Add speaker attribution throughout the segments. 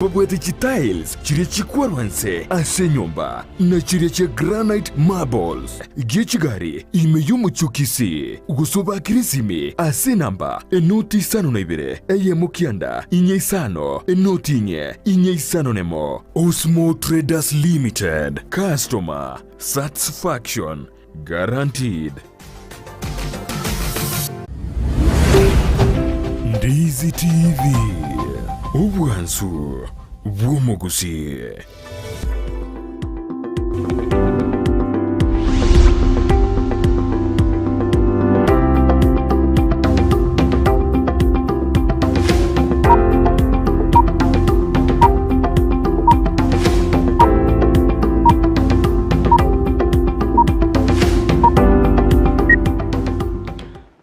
Speaker 1: babwete tiles chirichi kwarwanse ase nyumba na chirichi granite marbles gechigari imeyumu chukisi gusoba kirisimi ase namba enoti sano na ibere eye mukianda inye isano enoti inye isano nemo Osmo Traders Limited customer satisfaction guaranteed. Ndizi TV Ubwansu Bwumugusi.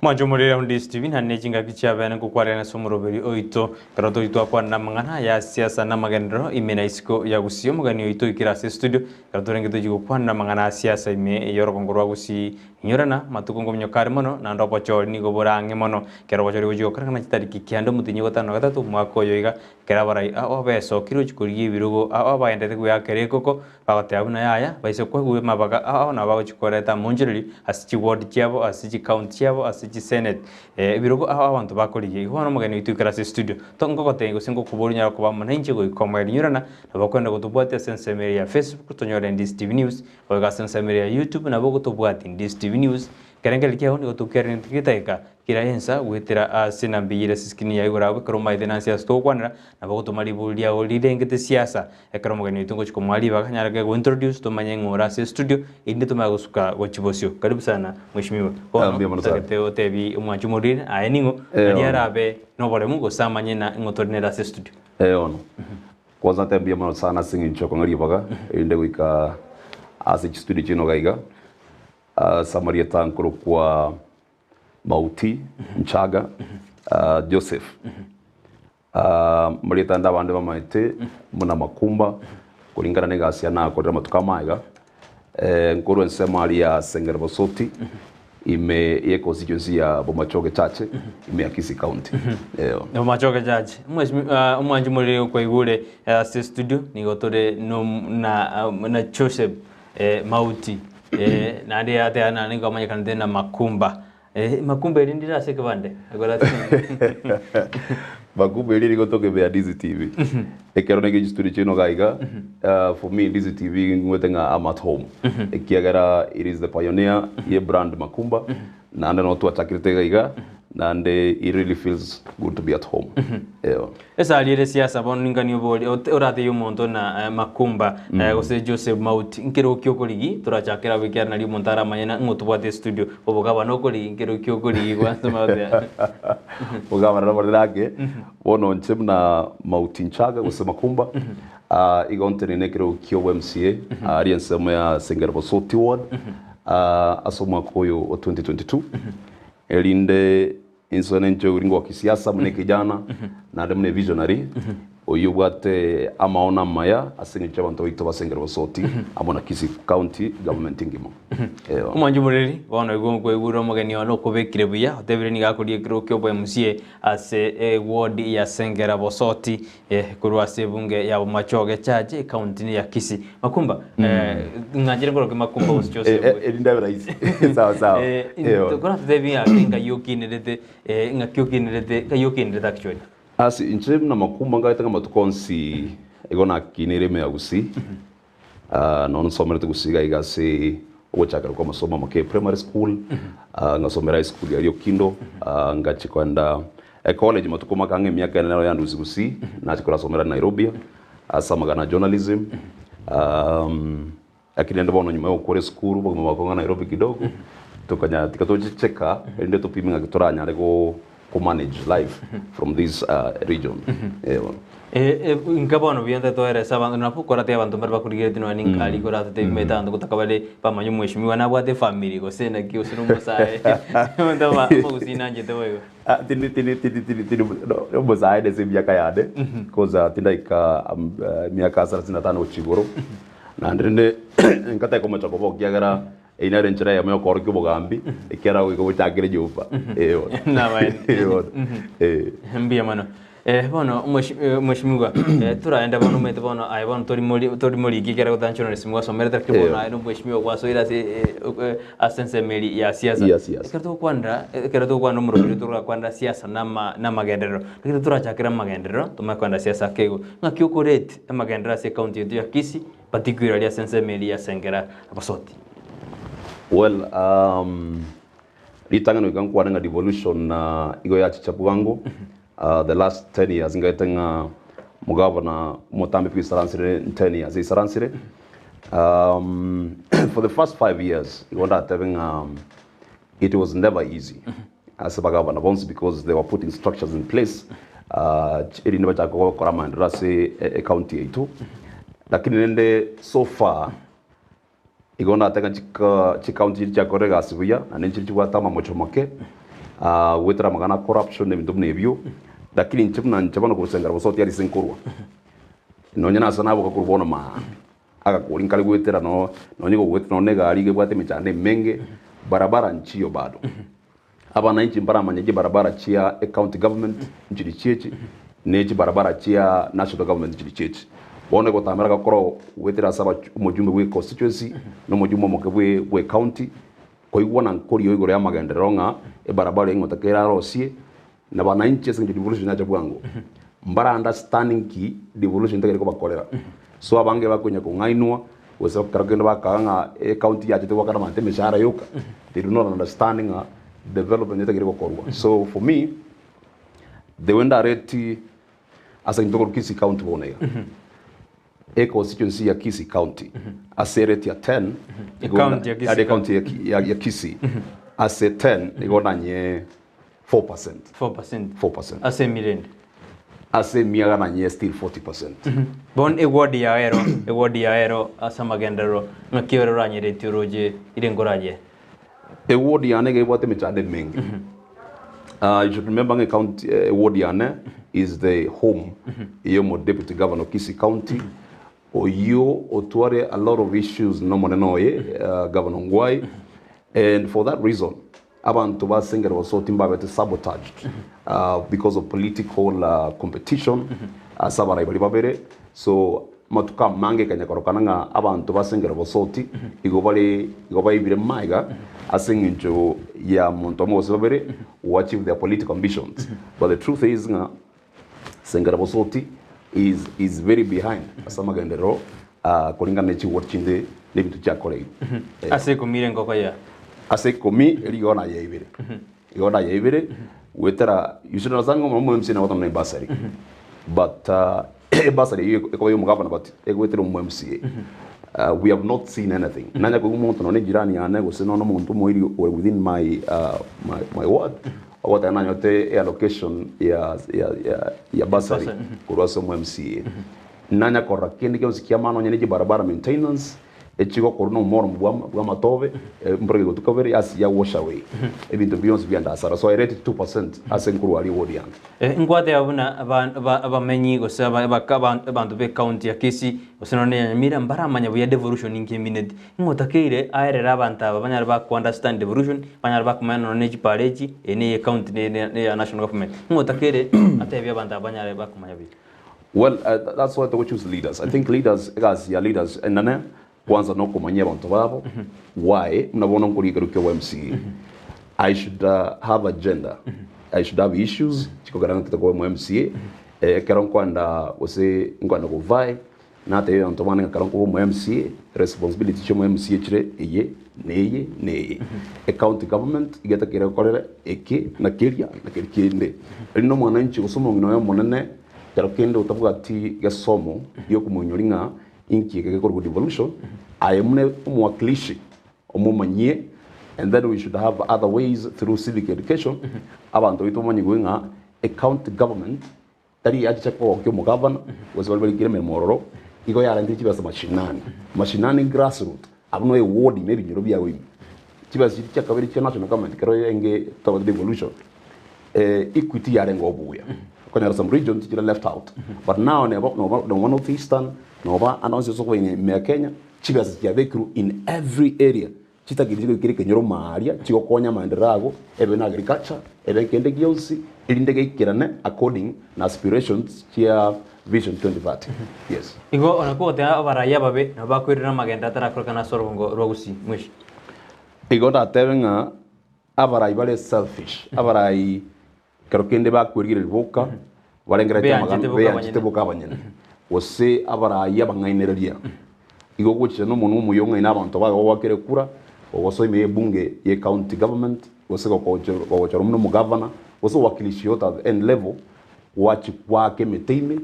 Speaker 2: Majumuri on this TV na nejinga kichaba na kukware na somoroberi oito karato itu akwa na mangana ya siasa namagenderero imena isiko ya gusio mugani oito ikirase studio karato rengeto jigo kwa na mangana siasa ime yoro kongorwa gusi nyorana matukongo mnyokare mono na ndopo chori ni goborange mono kero bachori gojigo karanga chitariki kiando mutinyi gotano gatatu mwako yoiga kera barai obeso kiro chikuri birugo abaendete kuya kerekoko bagate abuna yaya baise kwa guwe mabaga na bago chikoreta monjeri asichi ward chiabo asichi county chiabo asichi senate birugo abantu bakoriye hono mugani itu kirase studio tongo gotengo singo kuborunya ko bamana inche go ikomeri nyurana nabakwenda gutubwate sensemeri ya Facebook tonyore Ndizi TV News oga sensemeri ya YouTube nabo gutubwate Ndizi TV News kerengeli kia honi gotukere ntikitaika kira hensa gwetera sina mbiyire siskini ya igora kroma idenansia stokwanira nabo gutumari bulia olide ngete siasa ekromo gani tungo chiko mwali bakanyaraga go introduce to manyengora se studio inde tumagusuka gochibosio karibu sana mheshimiwa hono takete tebi umwachumurire ayeningo aliarabe nobole mungo samanye na ngotornera se studio
Speaker 3: ono kwanza tembia mano sana singi nchoko ngari baga inde wika asi studio chino gaiga Samaria tankuru kwa Mauti Nchaga Joseph Maria nda bande bamaite muna makumba kulingana negasi na kodra matuka maiga nkuru Mca Sengera Bosoti ime ye constituency ya Bomachoge Chache ime Akisi County
Speaker 2: Bomachoge Chache umwanjumuri kwa igure se studio nigotore no na Joseph Mauti na ndia ate na ningo manya kan tena makumba makumba ili ndira seke bande agora
Speaker 3: makumba ili gotoke be Ndizi TV ekero nege studio chino gaiga for me Ndizi TV ngwetenga I'm at home ekiagara it is the pioneer ye brand makumba na anda no tu atakirite gaiga and it really feels good to be at home.
Speaker 2: Esa alire siasa boninga ni oboli orate yumonto na makumba gose Joseph Mauti nkero kyokoligi turachakira wikera na limontara manyana ngotubwate studio obogaba nokoli nkero kyokoligi kwanza mawde
Speaker 3: ogaba na bordake bono nchemna Mauti Nchaga gose makumba igonte ne nekero kyo MCA Mca Sengera Bosoti ward asoma koyo 2022 elinde insonenche uringo wa kisiasa mne kijana na demne visionary oyubwate amaona maya asingicha bantu bito basengera Bosoti amona Kisi County government ngimo
Speaker 2: umanjumureri wana igongwe iguro mugeni ono kubekire buya otebire ni gakurie kiro kyo MCA ase ward ya Sengera Bosoti kurwa sebunge ya Bomachoge Chache county ya Kisi makumba ngajire ngoro makumba usichose
Speaker 3: elinda rais sawa
Speaker 2: tukona tebi akinga yokinirete ngakyokinirete kayokinirete actually
Speaker 3: asi inchem na makumba ngaita kama tukonsi egona kinere me agusi non somero tugusiga igase ogochakara kwa masomo make primary school ngasomera high school ya Kindo ngachikwenda college matukoma kange miaka neno ya Ndizi gusi na chikora somera Nairobi asamagana journalism akinienda bono nyuma yo school bogoma bakonga Nairobi kidogo tukanya tikatocheka ende tupiminga kitoranya rego to manage life from this region.
Speaker 2: Inkabono bianta to era sabantu napukora te abantu barba kurigire tino aningali kora te metando kutakabale pamanyu mheshimiwa na bwate family go sena ki usino musae ndama mugusina nje to wewe
Speaker 3: tini musae de miaka yade koza tindaika miaka 35 chigoro na ndende nkata ko macho ko kiagara ina renchera ya myo korki bogambi ekera go gutagire jopa
Speaker 2: na bani mbia mano Bono mheshimiwa turaenda bono mete bono ai bono tori moli gigera utancho na simu wasomera take bono ai no mheshimiwa kwa soira asense meli ya siasa kerato kwanda murobiri tura kwanda siasa namagenderero lakini turachakira magenderero tumakwanda siasa kego ngakyo correct amagenderero se county yetu ya Kisii particularly asense meli ya Sengera Bosoti.
Speaker 3: Well, litanga no kwanga devolution igo ya chichapuango. The last 10 years ngaitenga mugavana motambe pisaransire 10 years isaransire for the first 5 years it was never easy as a governor once because they were putting structures in place ili never chako korama ndrase county yetu lakini nende so far igona tenga county chakorega sibuya anenchi chiwata mamochomake wetera magana corruption ne bintu nebyo lakini nchibona ku Sengera Bosoti yari senkurwa nonyana sana abo kakurubona ma akakulinkali gwetera no nonyigo gwetera no nega ali gebwate michande menge barabara nchiyo bado abana nchi mbara manyeje barabara chia county government nchiri chechi nechi barabara chia national government nchiri chechi bone ko tamera kakoro wetera saba umujumbe we constituency no mujumbe mokebwe we county koigwana nkori yo igore amagenderero nga barabara ingotakera rosie na bananchi sengi devolution ya bwango mbara understanding ki devolution take ko bakolera so abange bakunya ko ngainwa wese karakendo bakanga county ya chete wakana mante mishara yoka they do not understanding development take ko korwa so for me they went direct as a ndoko Kisii county bonega constituency ya Kisii county asereti ya 10 county ya Kisii as a 10 igona nye 4%.
Speaker 2: Ase milende.
Speaker 3: Ase miaga na nye still 40%.
Speaker 2: Bon eward ya aero asa magenderero ngakioro ranyere tiroje irengoraje.
Speaker 3: Eward ya nege bote michade mengi. You should remember nge county eward ya ne is the home yomo deputy governor Kisii county. Oyo otware a lot of issues no monenoye governor Ngwai and for that reason abantu ba Sengera Bosoti mbabete sabotaged because of political competition sabara ibali babere so matuka mange kanya korokana abantu ba Sengera Bosoti igobale ibire maiga asenginjo ya muntu mose babere who achieve their political ambitions but the truth is Sengera Bosoti is very behind asamagendero kulingana nechi watchinde nebitu chakore
Speaker 2: ase kumire ngoko ya
Speaker 3: ase komi eliona yeibere igona yeibere wetera yusuna zango mu MC na watamu basari but basari iko yo mugavana but egwetera mu MC we have not seen anything nanya ko umuntu no jirani yana go sino no muntu mo within my ward what ananya te allocation ya basari kurwaso mu MC nanya ko rakende ke usikia mano nyenye barabara maintenance echigo koruno moro bwa matove mbrege go tukaveri as ya wash away ebintu beyond bianda sara so I rate 2% as enkuru ali wodian
Speaker 2: ngwate abuna abamenyi go saba abantu be county ya Kisii osinone mira mbara manya buya devolution in minute ngotakeire aerera abantu abanyara ba understand devolution banyara ba kumana no paleji ene county ne national government ngotakeire atebya abantu abanyara ba kumanya bi
Speaker 3: well that's why they choose leaders I think leaders guys ya leaders enane kwanza no kumanyia abantu babo why mnabona nkuligaruka wa MC I should have agenda I should have issues chikogaranga tutakuwa mu MCA kero kwanda ose ngwana go vai na te yo ntomana kero ko mu MCA responsibility cho mu MCA chire neye county government igeta kire kolera eke na keria na kirikinde rino mwananchi usomo ngino yo monene kero kende utavuga ati gasomo yo kumunyoringa inki ke korgo devolution ayemune umwakilishi umumanye and then we should have other ways through civic education abantu bitumanye gwinga a county government tari acha ko kyo mugavana wazibali kireme mororo igo yara ndi kibasa mashinani grassroots abuno e ward maybe nyoro bya we kibasa cyakabiri cyo national government kero yenge to devolution equity yare ngobuya kwenye some regions that left out but now no one of eastern no ba announce so in Kenya chibas ya vekru in every area chitagirije kiri kenyoro maria chigokonya maendeleo ebe na agriculture ebe kende gionsi ilinde gekirane according na aspirations chia Vision 2030. Yes.
Speaker 2: Igo onako te abaraya babe na bakwirira magenda tarakora kana sorongo rogusi mwish.
Speaker 3: Igo da tevenga abarai bale selfish. Abarai karokende bakwirira boka balengera tamagana be boka banyene. Wose abarai abangaineraria. Igo gutse no muntu umuyonga ina abantu bago wakere kura ogoso ime bunge ye county government wose ko choro mu governor wose wakilishi yota end level wachi kwake metime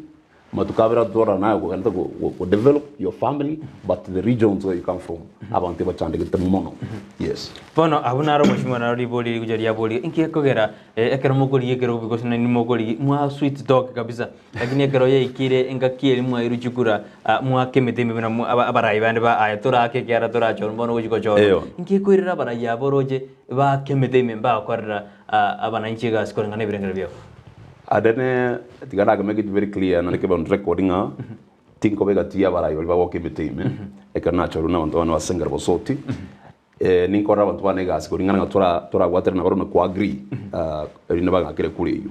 Speaker 3: matukabira dora na go develop your family but the regions where you come from abantu bachande gitemono. Yes
Speaker 2: bono abunaro moshimana riboli kujaria boli inki kogera ekero mukuri ekero because na ni mukuri mwa sweet dog kabisa lakini ekero ye ikire engakieli mwa iruchukura mwa kemeteme na abarai bande ba ayatora ake kyara tora chon bono gujiko chon inki kwirira abarai aboroje ba kemeteme ba kwarira abana Nchaga scoring na birengera bio
Speaker 3: adene tigana ga make it very clear na ke bon recording tinko bega tia bara yo bawo ke metime e kana choro na bantu Mca Sengera Bosoti ninko ra bantu bane gas ko ngana tora water na barona ko agree ina baga kire kuri.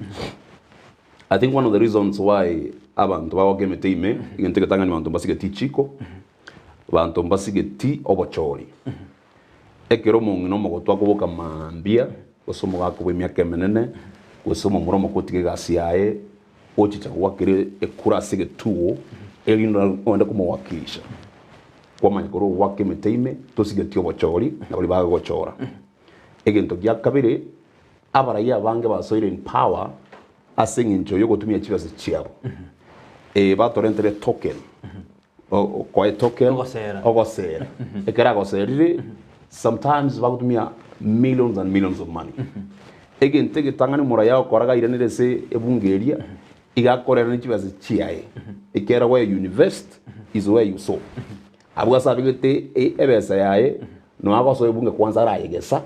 Speaker 3: I think one of the reasons why abantu bawo ke metime igente ke tangani bantu basige ti chiko bantu basige ti obochori e kero mo no mo to akoboka mambia osomo ga ko be miaka menene usoma muroma kotige gasiae ochicha wakire ekura sige tuo elino onda kumuwakilisha kwa manyikoro wake meteime tosige tio bochori na bali baga gochora egento gya kabire abaraya bange basoire in power asengincho yo gotumia chibase chiabo batorentele token o kwa token ogosera ekera goserire sometimes bagutumia millions and millions of money. Again, take it tangani muraya koraga iranire se ebungeria igakorera n'ikibazo chiae ikera where you invest is where you sow abwa sabigete ebesa yae no abaso ebunge kwanza rayegesa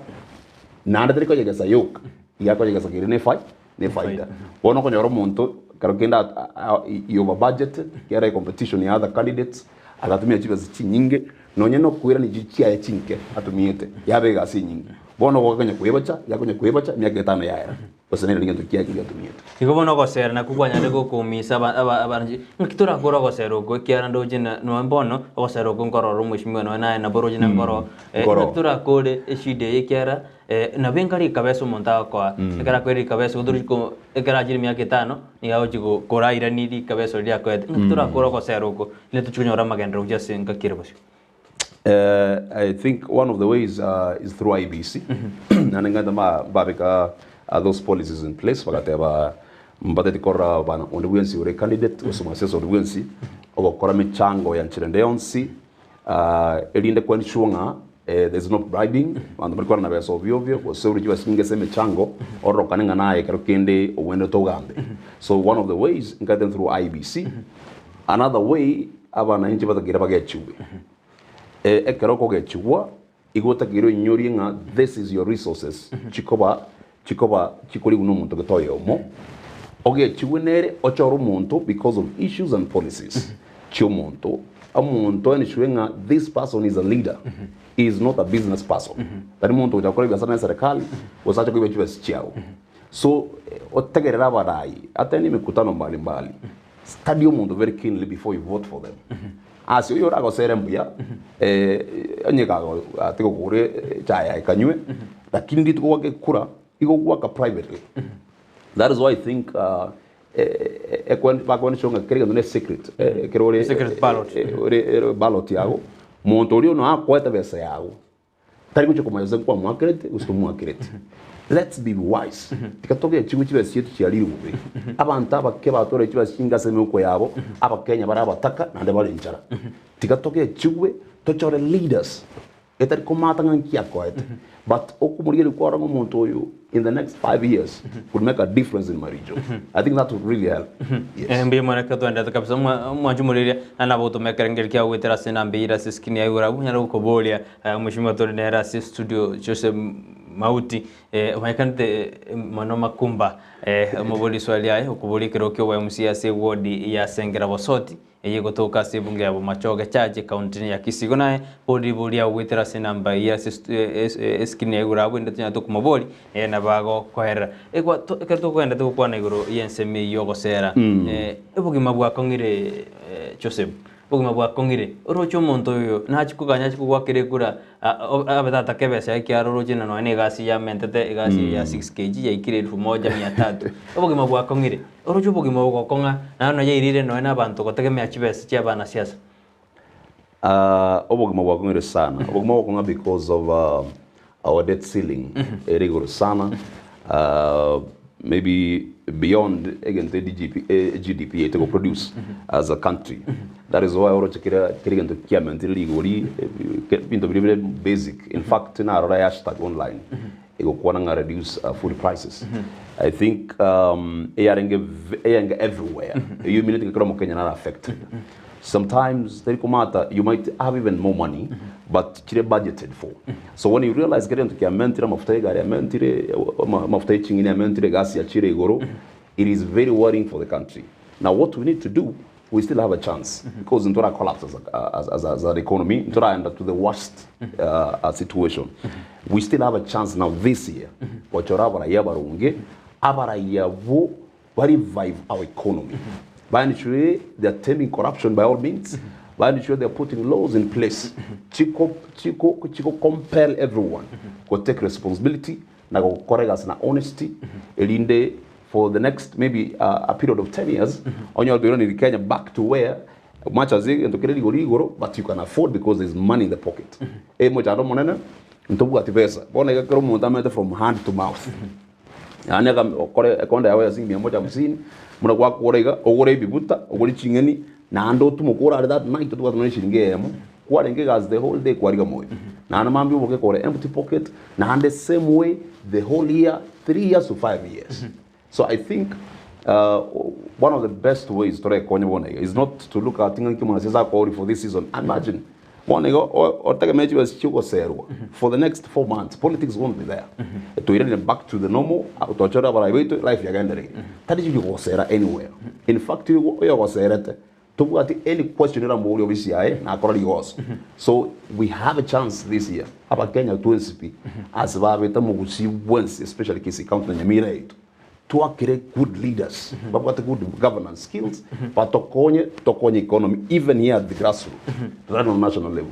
Speaker 3: nanda triko yegesa yok igakojegesa kire ne faida bono konyoro muntu karokenda you over budget kera competition ya other candidates agatumia chibazo chinyinge nonye no kwira ni chiae chinke atumiete yabe gasi nyingi bono gokanya kuebacha miaka 5 yaera osene ringento kiaki gatumiete
Speaker 2: igo bono gosera na kukwanya ndego kumisa abanji ngitura gora gosera ugo kiara ndoje no mbono gosera ugo ngororo mwishimwe no na boroje na ngoro ngitura kode eshide yekiara na benkari kabeso monta kwa ekara kweri kabeso uduriko ekara jiri miaka 5 ni gao jigo kora iraniri kabeso ria ko ngitura gora gosera ugo ile tuchunyora magendero jase ngakirebosi.
Speaker 3: I think one of the ways is through IBC. Nanenganda babika those policies in place. Wakateba mbate tikora bana on the wensi ure candidate usoma sesa on the wensi ogokora michango ya nchirendeonsi elinde kwa nishunga there's no bribing bantu balikuwa na beso ovyo wasuri jiwa singe seme chango oro kanenga naye karokende owende togambe. So one of the ways ngata through IBC. Another way abana inchi batagira bagechiwe ekeroko gechiwa igota giro inyori nga this is your resources chikoba chikoli uno muntu getoyo mo oge chiwenere ochoro muntu because of issues and policies chio muntu amuntu ani shwenga this person is a leader he is not a business person tani muntu ujakora biashara na serikali usacha kuiba chiwa sichao so otegerera barai atani mikutano mbalimbali study muntu very keenly before you vote for them. Asio yo rago serembuya anyeka atiko kure chaya ikanywe lakini ndito kwake kura iko kwaka privately. That is why I think ekwen shonga kerega no secret kerore
Speaker 2: secret ballot
Speaker 3: ballot yago montorio no akweta besa yago tari kucho kumayoza kwa mwakerete usimu mwakerete. Let's be wise. Tikatoke chigu chiba sietu chialiri ube. Abantu abake batora chiba shinga semeko yabo abakenya barabataka nande bali nchara. Tikatoke chigwe tochore leaders. Etari komata ngankia kwete. But okumurire kwa rango muntu oyo in the next 5 years could make a difference in my region. I think that would really help.
Speaker 2: Yes. Mbe mwana katwanda kabisa mwajumuriria anaboto mekerengeri kya wetera sena mbira siskini ayura bunyara ukobolia mheshimiwa torinera studio Joseph Mauti waikante manoma kumba moboli swali yae ukubuli kirokyo wa Mca ward ya Sengera Bosoti eye gotoka se bunge abo machoge chaje county ya Kisii naye bodi bodi ya witera se namba ya eskine egura abo ndetse to kumaboli na bago kwahera egwa to kwenda to kwa na iguru yensemi yogo sera ebugima bwa kongire Joseph bugima bwa kongire orocho monto yo nachikuganya chikugwakire kura abadata kebesa ikiaro jina no ene gasi ya mentete gasi ya 6 kg ya ikire 1300 bugima bwa kongire orocho bugima bwa konga na no yairire no ena bantu gotegemea chibesa chia bana siasa
Speaker 3: obugima bwa kongire sana obugima bwa konga because of our debt ceiling erigoro sana maybe beyond again the GDP to produce as a country. That is why we're getting to Kiaman legally very basic. In fact, in our hashtag online, it will reduce food prices. I think everywhere. You mean it can affect. Sometimes you might have even more money, but it's budgeted for. So when you realize getting to it is very worrying for the country. Now what we need to do, we still have a chance because Ntora collapses as an economy, Ntora end up to the worst situation. We still have a chance now this year. Revive our economy. By ensuring they are taming corruption by all means. By ensuring they are putting laws in place. Chico compel everyone to take responsibility, na correct us na honesty, elinde for the next maybe a period of 10 years, on your in Kenya back to where much as it but you can afford because there's money in the pocket. From hand to mouth. Anega konda yawe asingi 150 muna kwa korega ogore bibuta ogore chingeni na ando tumukora that night to was no shilingi yemo kwa lenge gas the whole day kwa riga moyo na mambi uboke kore empty pocket na the same way the whole year 3 years to 5 years. So I think one of the best ways to rekonya bona is not to look at things for this season. Imagine for the next 4 months, politics won't be there. To get back to the normal, life anywhere. In fact, any question so we have a chance this year. Kenya as especially Kisii County to create good leaders, but what good governance skills, but tokonye economy, even here at the grassroots, run on national level.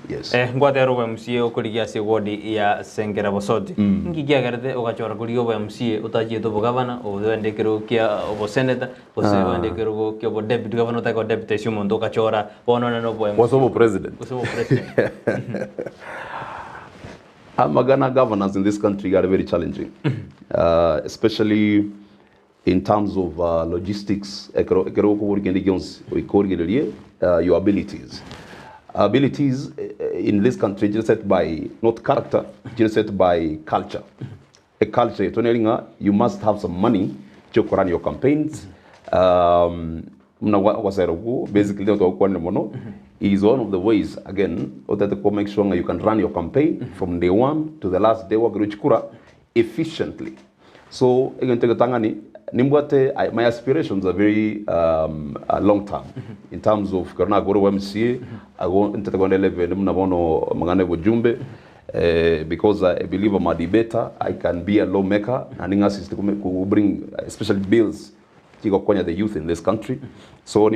Speaker 3: Yes.
Speaker 2: Ngwatero MCA okurigia se wodi ya Sengera Bosoti. Ngigia garde okachora kurigo MCA utaji to governor o ndekero kia obo senator o se ndekero kia obo deputy governor ta ko deputy sumondo okachora bono no bo
Speaker 3: was obo president. Magana governance in this country are very challenging, especially in terms of logistics, your abilities. Abilities in this country just set by not character, just set by culture. A culture, you must have some money to run your campaigns. Basically, is one of the ways, again, to make sure you can run your campaign from day one to the last day efficiently. So, my aspirations are very long term in terms of MCA. I want to because I believe I'm a debater, I can be a lawmaker and bring especially bills to the youth in this country. So,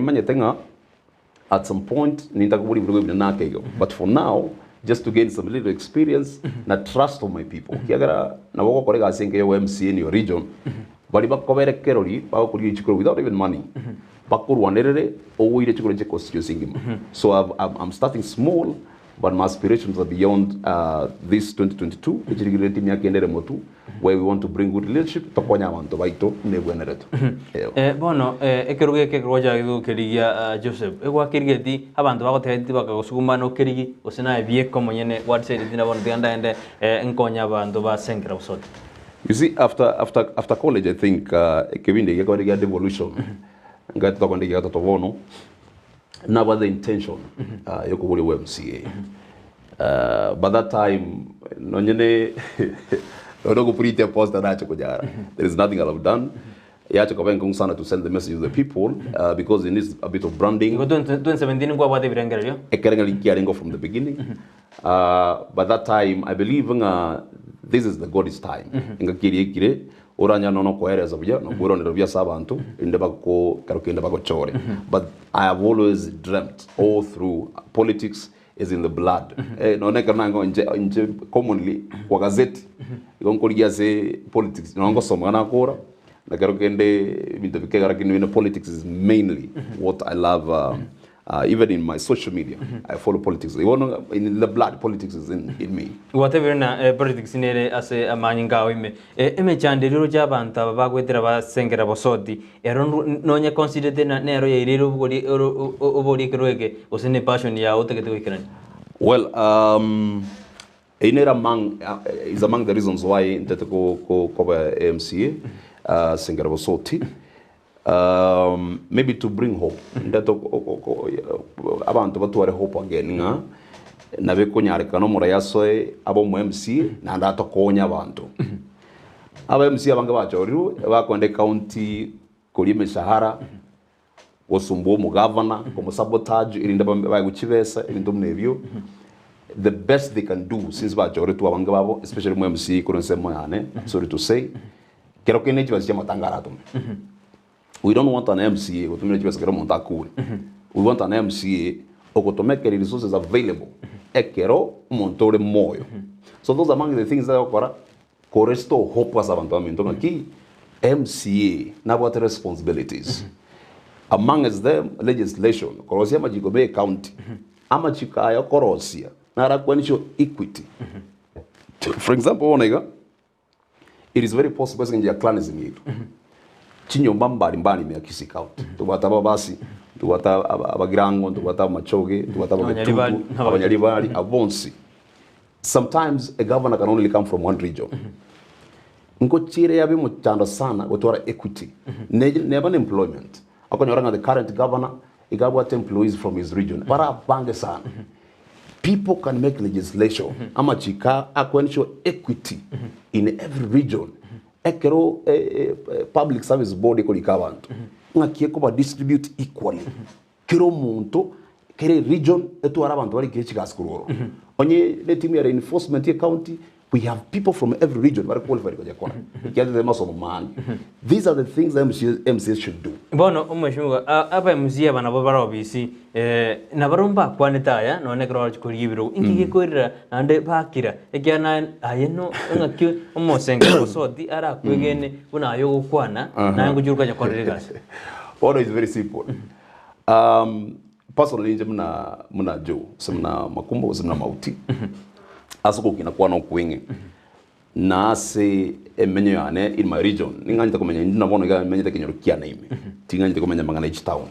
Speaker 3: at some point, but for now, just to gain some little experience, na trust of my people. Kiagara na wako korega asenke yo MCA in your region, bali bakobere kerori, bakuri chikoro without even money. Bakuru wanderere, owo ile chikoro cheko singima. So I'm starting small, but my aspirations are beyond this 2022. Where we want to bring good leadership, tokonya wanto baito nebwenereto.
Speaker 2: Bono ekeruge keroja idu kerigia Joseph. Egwa kirigeti abantu bagotheti bakagosuguma no kerigi osena ebie komo nyene what said dina bono tianda ende enkonya abantu ba Sengera Bosoti.
Speaker 3: You see, after college, I think Kevin got to get devolution. Got to go and get to Vono. Now, what the intention? You could go to MCA. By that time, no, there is nothing I've done. ya chakaba ngong sana to send the message to the people because it needs a bit of branding.
Speaker 2: Go 2017 kwa wate birangelio.
Speaker 3: Ekerengali kiarengo from the beginning. By that time I believe this is the God's time. Inga kire oranya no ko areas of ya no kuronero bya sabantu indeba ko karukenda bako chore. But I have always dreamt all through politics is in the blood. No neka nango nje commonly kwa gazeti igonkoligia se politics no soma na kora na karukende bintu bikegara kinu politics is mainly what I love. Even in my social media, I follow politics. In the blood, politics is in me.
Speaker 2: Whatever na politics nere ase amanyinga ime. Emechandeliro jabanta bagwetera ba Sengera Bosoti. Eron nonya consider na nero ya irero obori kroege osene passion ya otekete wikirani.
Speaker 3: Well, inera is among the reasons why nteteko cover MCA Sengera Bosoti. Maybe to bring hope ndato abantu batware hope again nga nabe konyareka no murayasoe abo mu MC na ndato konya abantu aba MC abanga bachoriru bakonde county kuri mishahara osumbo mu governor como sabotage irinda baguchivesa irinda mnebyo. The best they can do since bachori tu abanga babo especially mu MC kuronse moyane sorry to say kero kenechi basije matangarato. We don't want an MCA we want an MCA to make the resources available. So those are among the things that are corresto hope was abantu MCA now what responsibilities. Among them legislation korosia majikobe county ama chikaya korosia nara kwanisho equity. For example it is very possible in clanism yetu chinyomba mbalimbali meyakisi county tubata babasi tubata abagirango tubata machoge tubata abagetutu abanyalibali abonsi. Sometimes a governor can only come from one region. Nko chire yabe mu chanda sana gotora equity never employment akonyoranga the current governor igabwa employees from his region para bange sana. People can make legislation ama chika akwenisho equity in every region. Ekero public service board ko likabantu ngakie ko distribute equally kero muntu kere region etu arabantu bari kichi gaskuroro onye le team ya reinforcement ya county we have people from every region bari qualified ko jakona kiasi the maso man. These are the things that MCs should do.
Speaker 2: Bono umeshunga aba MCA bana babara obisi na barumba kwanetaya no ne kro kuribiro ingi korira ande bakira ekyana ayeno ngakyo Sengera Bosoti ara kwegene kuna ayo kwana na ngujuruka jakorega.
Speaker 3: Bono is very simple. Personally muna jo semna makumbo semna mauti asoko kinakuwa no kwingi na se emenyo yane in my region ninganje komenya ndina bono ga menye tekenyo kiana ime tinganje komenya mangana each town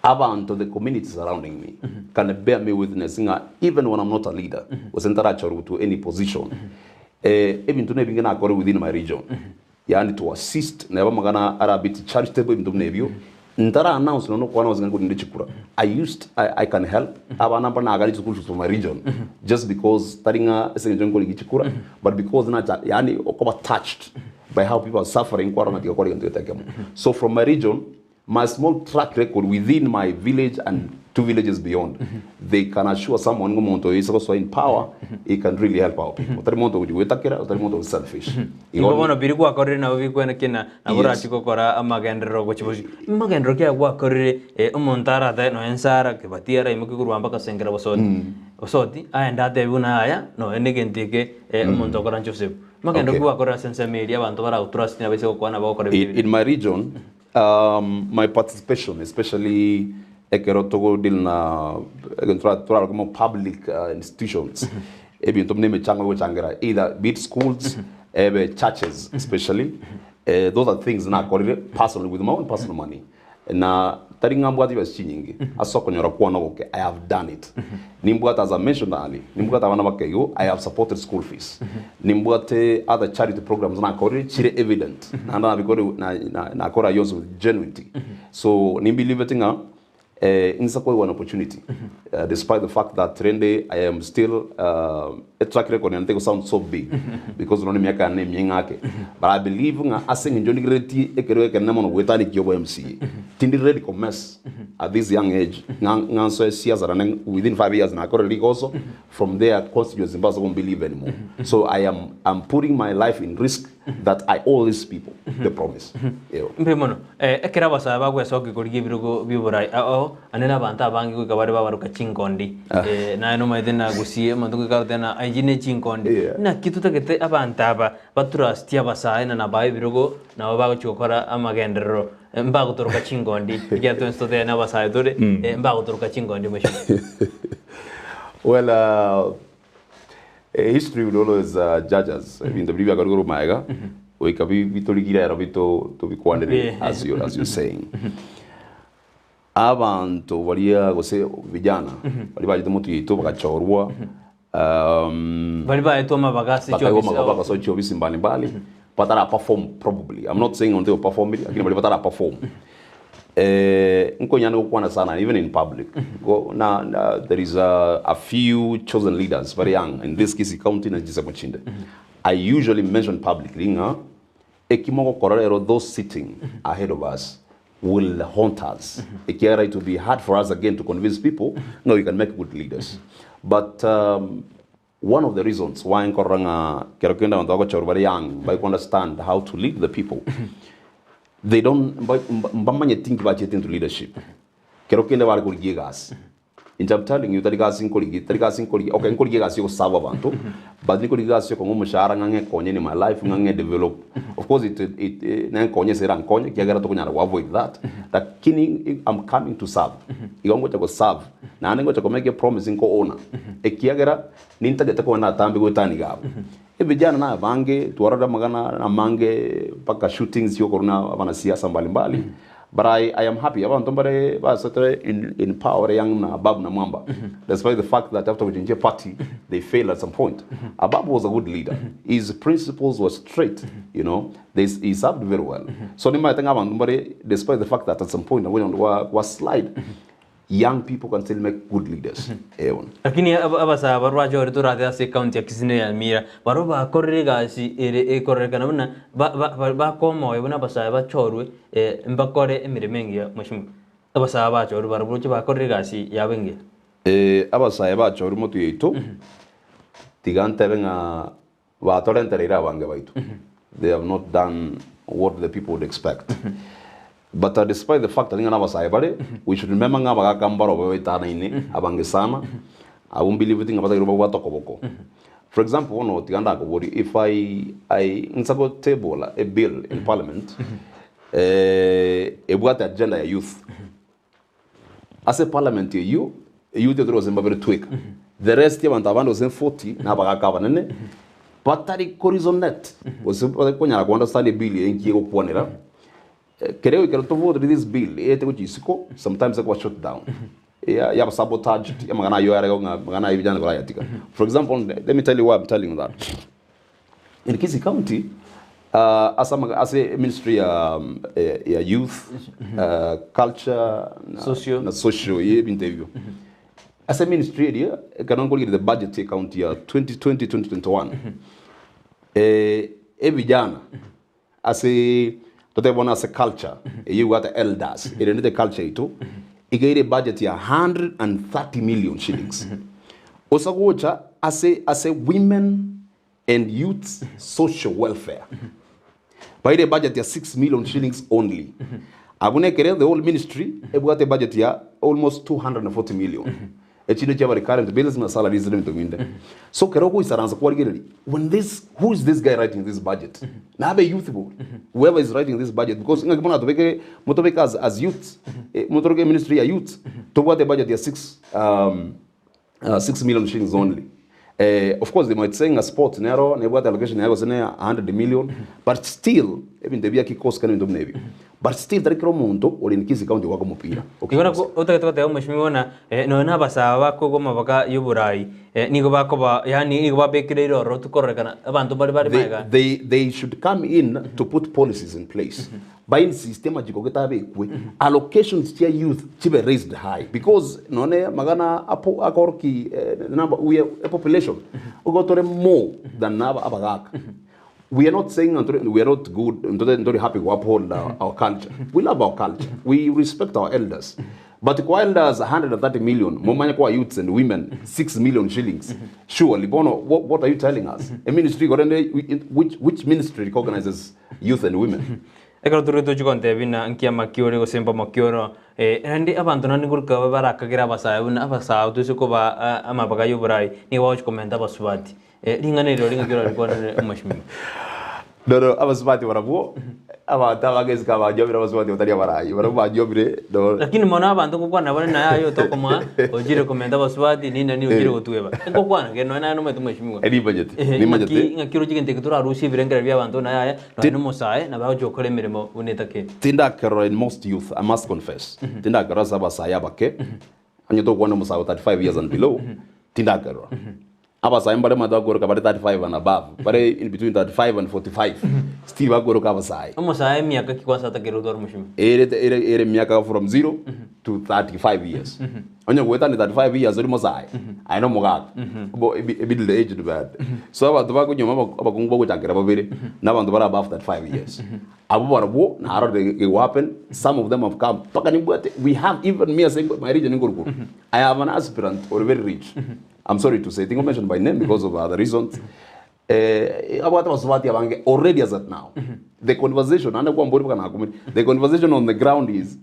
Speaker 3: abantu the communities surrounding me can bear me witness even when I'm not a leader wasentara choru to any position ebintu ne bingena akore within my region yani to assist na magana arabit charitable ebintu nebyo ndara announce no kwana wazinga ndi chikura I can help abana bana agali school from my region just because taringa esenje ngoli gichikura but because na yani okoba touched by how people are suffering kwa na tikakori ndio takemo. So from my region my small track record within my village and 2 villages beyond they can assure someone ngomonto is also in power he can really help our people. Otarimonto ujiwetakira otarimonto selfish
Speaker 2: ngobono biri kwa korire na bibi kwena kina abura chikokora amagendero gochiboshi magendero kya kwa korire umontara da no ensara ke batiara imukiguru Mca Sengera Bosoti aenda debuna aya no enegentike umonto kora Joseph magendero kwa korira sense media abantu bara trust na bese kwa na bakore
Speaker 3: in my region. My participation, especially ekerotogo deal na como public institutions, either be it schools, churches, especially. Those are things na personally with my own personal money. Na taringambwati bashinyingi asoko nyora kwa noke I have done it. Nimbwata as I mentioned earlier, nimbwata wana bakego I have supported school fees. Nimbwate other charity programs na kore chire evident. Na bikore na kora yours with genuinity. So nimbi livetinga insa koi one opportunity despite the fact that trende I am still a track record and take sound so big because no miaka name yengake but I believe nga asing njoni greti ekero ke namo no wetani kyobo MC tindi ready commence at this young age nga so siasa na within 5 years na already also from there constituency Zimbabwe won't believe anymore so I'm putting my life in risk that I owe these people the promise
Speaker 2: mpemono ekera basa bagwe soki koligi birugo biburai anena banta bangi ko kabare babaruka chinkondi na no maidena gusie manduko kartena ajine chinkondi na kitu takete abanta aba batrust ya basa na bae birugo na bago chokora amagenderero mbago toruka chinkondi ya to stote na basa dore mbago toruka chinkondi mesho
Speaker 3: well history will always judge us in the bibi agaro maiga we kabi bitoligira era bito to bikwandere as you're saying abantu walia gose vijana bali baje mutu yito bakachorwa
Speaker 2: bali baje to mabagasi
Speaker 3: chobisi mbali patara perform probably I'm not saying on they perform it lakini bali patara perform nko nyana kukwana sana even in public go na there is a few chosen leaders very young in this case county na jisa mchinde I usually mention publicly nga ekimoko korero those sitting ahead of us will haunt us. It will be hard for us again to convince people, no, you can make good leaders. But one of the reasons why Nkoranga Kerokenda and Togo very young, by understand how to lead the people, they don't think about getting into leadership. Kerokenda wale kuligigas. And I'm telling you, tarikasin koligi, okay, nkoligigas yo sava bantu, but nkoligigas yo kongo mshahara ngange konye ni my life ngange develop. Of course, it na konye serang konye kiagara to kunyara avoid that. Lakini I'm coming to serve. Igongo chako serve. Na anengo chako make a promise nko ona. Kiagara ninta geta ko na tambi go tani gabo. Vijana na bange tuarada magana na mange paka shootings yo koruna wana siasa mbalimbali. But I am happy about somebody in power young na Abab na Mwamba. Despite the fact that after the party they failed at some point. Abab was a good leader. His principles were straight, you know. He served very well. So ni think about somebody despite the fact that at some point when was slide young people can still make good leaders.
Speaker 2: Lakini abasa barwa jori to rata se county kisine ya mira baroba korrega si korrega na ba komo ebona basa ba chorwe mbakore emire mengia mushimu abasa ba chorwe baraburo ba korrega si ya wenge
Speaker 3: abasa ba chorwe motu yito tigante benga ba torrente ira bange baitu. They have not done what the people would expect. But despite the fact that we should remember nga bagakambaro bawetana ine abangesana I won't believe everything about yoruba watokoboko. For example, one tiganda ko if I insago table a bill in parliament about the agenda youth as a parliament youth there was very tweak the rest ya bantavando zen 40 na bagakaba nene batari horizon net was ko nyala ko understand bill yenki ko ponera Kereo to vote this bill sometimes it was shut down. Yeah, sabotage. For example, let me tell you why I'm telling you that. In Kisi County, as a ministry youth, culture, social interview. As a ministry, I can only get the budget account here 2020-2021. Vijana, as a they want as a culture, you got the elders. It is the culture too. It gave a budget of 130 million shillings. Also, as a women and youth social welfare. By the budget of 6 million shillings only. Abune the whole ministry, it got a budget of almost 240 million. Current bills and salaries. So Keroko is around when who is this guy writing this budget? Now be youthful. Whoever is writing this budget, because as youth, Motorke ministry are youth, to what the budget is 6 million shillings only. Of course, they might say a sport narrow, and what allocation was 100 million, but still, even the Biaki cost can into Navy. but still tari kiro muntu uri nikisi county wako mupira
Speaker 2: igora ko otagetwa mheshimiwa na no na basaba ko goma baka yuburai nigo bakoba yani nigo babekire iroro tukorekana abantu bari maiga
Speaker 3: they should come in to put policies in place by system ajikogeta bekwe allocations to youth chibe raised high because none magana apo akorki number we a population ugotore more than abagaka. We are not saying we are not good and not happy to uphold our culture. We love our culture. We respect our elders. But kwa elders 130 million, momanya kwa youths and women 6 million shillings. Surely, Bono, what are you telling us? A ministry, which ministry recognizes youth and women?
Speaker 2: Ekaro turuto chukonte bina nkia makiore gosemba makioro andi abantu nani gurka barakagira basaya una abasaya tusuko ba amabaga yuburai ni watch komenta basubati lingane ro lingakiro ripona mheshimiwa
Speaker 3: no abasubati warabuo abata bagezi kaba jobira basubati otaria barai barabu jobire do
Speaker 2: lakini mona abantu kukwana bane na yayo to koma ojire komenta basubati ni nani ojire gotueba eko kwana ngeno na no metu mheshimiwa
Speaker 3: eri budget ni budget
Speaker 2: ngakiro chigente kutura rusi birengera bya abantu na yaya no musaye na bajo kole mirimo unetake
Speaker 3: tinda kero in most youth I must confess tinda kero sabasaya bake anyoto kwana musayo 35 years and below tinda kero abasaya mbare madagoro kabare 35 and above bare in between 35 and 45 still bagoro kabasaya
Speaker 2: musaye miaka kikwanza takero dor mheshimiwa
Speaker 3: ere miaka from 0 to 35 years onye gweta ni 35 years uri musaye I know mugaga bo middle age bad so abantu bakunyoma abakungbo gutakira babere nabantu bara above 35 years abo barabo na haro de happen some of them have come we have even me saying my region in Gurgur I have an aspirant or very rich I'm sorry to say, I think I mentioned by name because of other reasons. Already as at now, the conversation on the ground is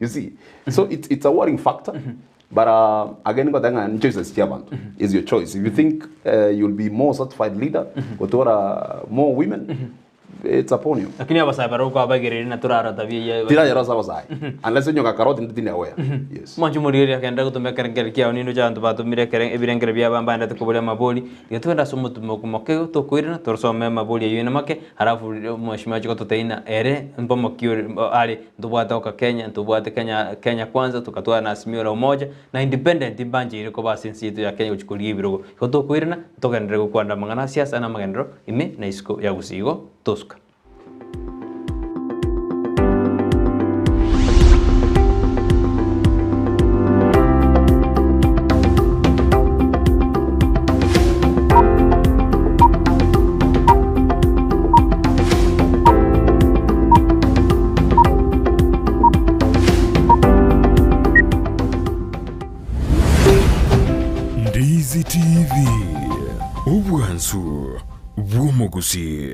Speaker 3: you see. So it's a worrying factor. But again, is your choice. If you think you'll be more certified leader or more women, it's upon you.
Speaker 2: Lakini abasaya baruka abagere na turara tabia
Speaker 3: tira yara sabasaya unless you nyoka karoti ndine aware yes
Speaker 2: manju muri ya kenda kutumia kerengere kia nino jantu batu mire kereng ebirengere bya bamba nda tukubule maboli yatwenda somo tumokumake to kwirina torsome maboli yene make harafu mheshimiwa chiko toteina ere mpomo kio ali ndubwata oka Kenya ndubwata Kenya kwanza tukatoa na asimio la umoja na independent banji ile ko basensi yetu ya Kenya uchikulie birogo to kwirina togendere kwanda mangana siasa namagenderero ime na isko ya gusigo Tosca.
Speaker 1: Ndizi TV ubwansu bw'umuguzi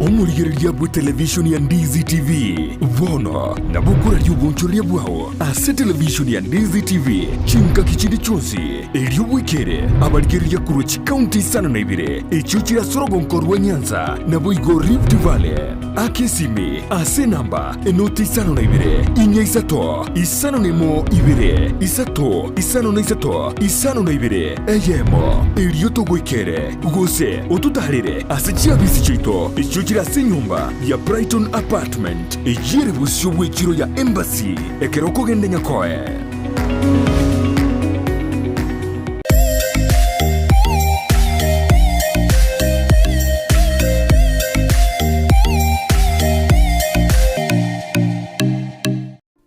Speaker 1: omuliyeri lyabwe televishoni ya Ndizi TV bono nabukura ly'ubunchurya bwawo ase televishoni ya Ndizi TV chinka kichindi chonsi ery'obwekere abaligeri lyakuru chikaunti isano na ibire ekyo kirasorogo nkorwa Nyanza nabo igo Rift Valley akesimi ase namba enoti isano na ibire inya isato isano nemo ibire isato isano na isato isano na ibire eyemo eryotogwekere gose otutarire ase chiabisi chito ekyo kirase nyumba ya Brighton Apartment ejire busyo bwekiro ya Embassy ekeroko gende nyakoe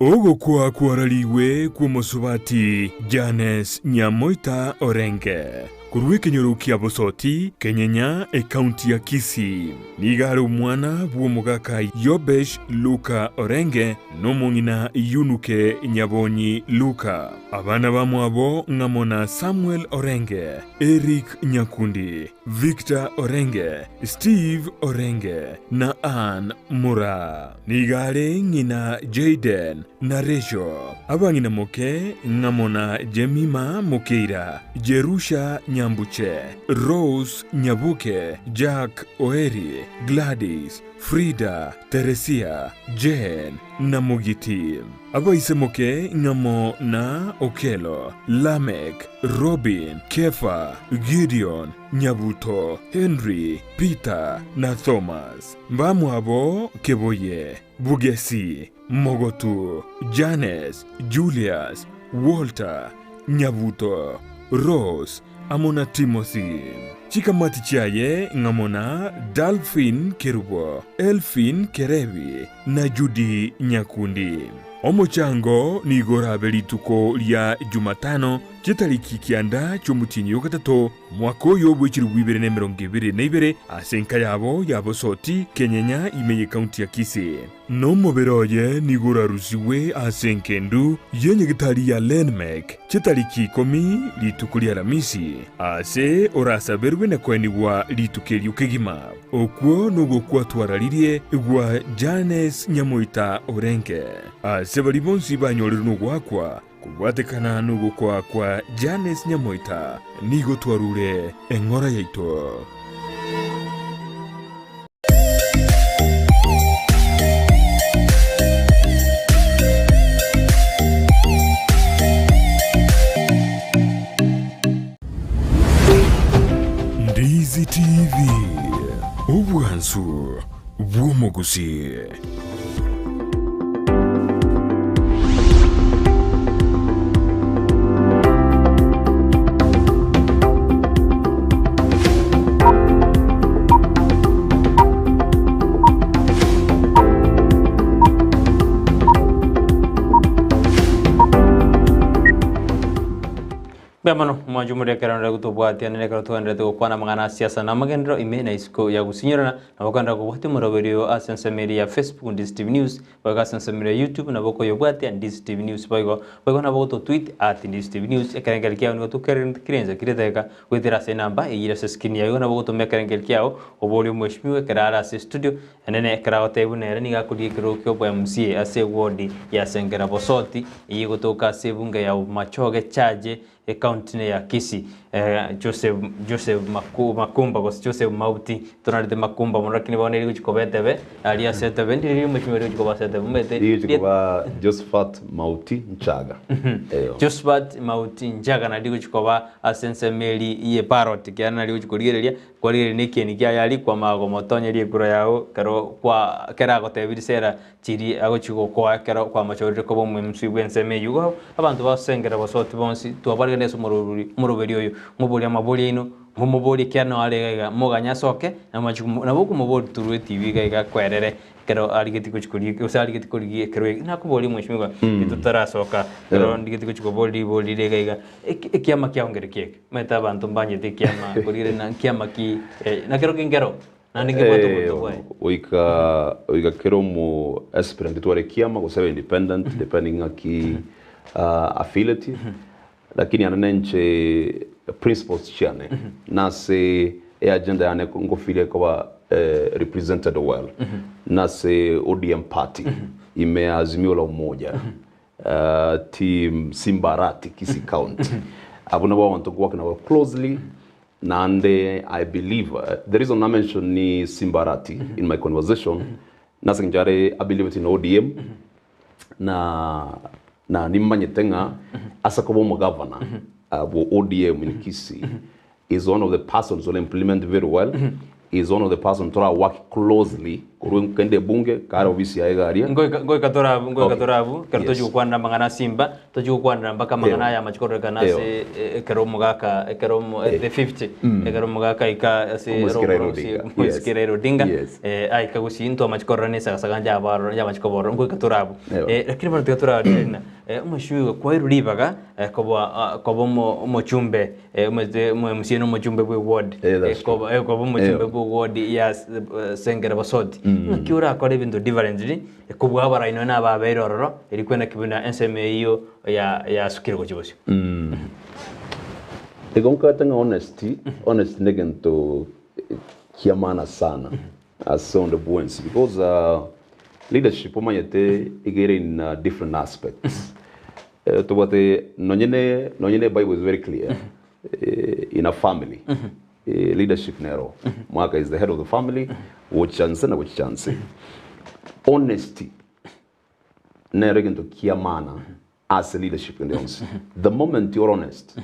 Speaker 1: Ogo kwa kwaraliwe kwa Mosubati Janes Nyamoita Orenge Kuruwe kenyoro kia Bosoti Kenyenya kaunti ya Kisii nigaro mwana bw'omugaka Yobesh Luka Orenge n'omungina Yunuke Nyabonyi Luka abana bamwabo ngamona Samuel Orenge Eric Nyakundi Victor Orenge Steve Orenge na Ann Mura nigare ngina Jaden na Rejo abangina moke ngamona Jemima Mokeira Jerusha Nyambuche, Rose Nyabuke, Jack Oeri, Gladys, Frida, Teresia, Jane na Mugiti. Abaisemoke ngamo na Okelo, Lamek, Robin, Kefa, Gideon, Nyabuto, Henry, Peter na Thomas. Mbamwabo Keboye, Bugesi, Mogotu, Janes, Julius, Walter, Nyabuto, Rose, amona Timothy. Chikamati chiaye ngamona Dalphin Kerubo, Elfin Kerevi na Judy Nyakundi. Omochango ni gora belituko lya Jumatano chitariki kianda chomutinyi okatato mwakoyo bwechiri wibere ne 2022 asenka yabo ya Bosoti Kenyenya imeye kaunti ya Kisii. No moberoye ni gora rusiwe asenkendu yenye gitali ya Lenmek chitariki 10 litukulia Ramisi ase orasa berwe na kwenigwa litukeli ukegima okwo nogo kwatwararirie gwa Janes Nyamoita Orenke ase bali bonsi banyorero nogwakwa kubwatekana nugo kwa Janes Nyamoita nigo twarure engora yaito. Ndizi TV ubwansu bw'omugusi.
Speaker 2: Bemano mwajumuri akaranda gutubwati anene karatuandira tukwana mangana siasa namagenderero imena isiko ya gusinyirana na bakanda kubwati muraberio asensemeri ya Facebook Ndizi TV News baga asensemeri ya YouTube na boko yobwati Ndizi TV News bago na boko tweet @Ndizi TV News ekarengel kiao ni tukerenza kireteka wetera se namba eyira se skin yayo na boko mekarengel kiao oboli mweshimiwe karara se studio anene karaote bunera ni gakuri kirokyo bwa Mca Sengera ya Sengera Bosoti yigo toka se bunga ya machoge chaje county ya Kisii. Joseph Makumba kwa Joseph Mauti tunarite Makumba murakini bone iri kuchikobetebe alia setebe ndiri muchimere kuchikobasete mumete
Speaker 3: iri kuba Josephat Mauti Nchaga
Speaker 2: Josephat Mauti Nchaga na ndi kuchikoba asense meli iye parrot kiana ndi kuchikorigereria kwalire nikeni kya yali kwa mago motonye ri kura yao karo kwa kera gotebisera chiri agochiko kwa kero kwa machorire ko bomwe msibwense meyugo abantu basengera Bosoti bonsi tuabari neso muruberi oyo mubuli amabuli ino mumubuli kyano alega moganya soke na machuku na boku mubuli turwe TV ga kwerere kero aligeti kuchikuri usali geti kuri kero na kubuli mwishimiwa itutara soka kero ndigeti kuchikoboli boli lega ekyama kyongere keke meta abantu mbanye te kyama kurire na kyama ki na kero kingero na ndinge boto oika
Speaker 3: kero mu aspirant tuare kyama kusema independent depending aki affiliate lakini ananenche principles chane nase agenda yane ngofile kwa represented well nase ODM party imeazimio la umoja team Simbarati Kisii County abuna wa want to work now closely nande I believe the reason I mention ni Simbarati in my conversation nase njare I believe in ODM na nimanye tenga asa ko bomo governor bo ODM in Kisii is one of the persons who implement very well is one of the persons to work closely kende bunge kara ofisi ya egaria
Speaker 2: ngoi katorabu kartoju kwanda mangana simba toju kwanda mpaka mangana ya machikoro kana se keromo gaka keromo the 50 keromo gaka ika se muskirero dinga ai kagusi into machikoro ne saganja abaro ya machikoro ngoi katorabu lakini bado katorabu na umashuwa kwa irulibaga kobo mochumbe msieno mochumbe bwe ward kobo mochumbe bwe ward ya Sengera Bosoti kiura akore bintu differently kubwa abaraino na baberororo iri kwenda kibuna NSMA iyo ya sukiro ko kibosyo
Speaker 3: tegonka tanga honest negento kiamana sana as on the buoyancy because leadership omayete igere in different aspects to what nonyene Bible is very clear in a family leadership nero Mca is the head of the family wochanse na wochanse honesty nero gento kiamana as a leadership in the house. The moment you're honest,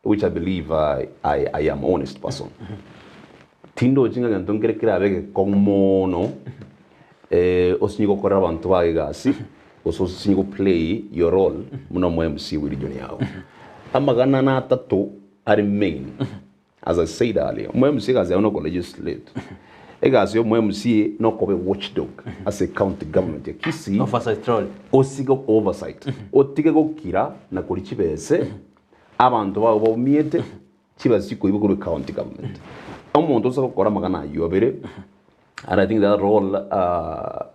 Speaker 3: which I believe I am honest person. Tindo jinga gento ngere kira bege kongmono osingo korra bantu bagasi oso singo play your role muna mo MC with region yao. Amagana na tato are main. As I said earlier, mo MC gazi ono ko legislate. Egazi yo mo MC no ko be watchdog as a county government ya kisi
Speaker 2: oversight role.
Speaker 3: Osigo oversight. Otige go kira na kuri chibese abantu babo miete chibasi ko ibo county government. Omuntu so gukora magana yobere. And I think that role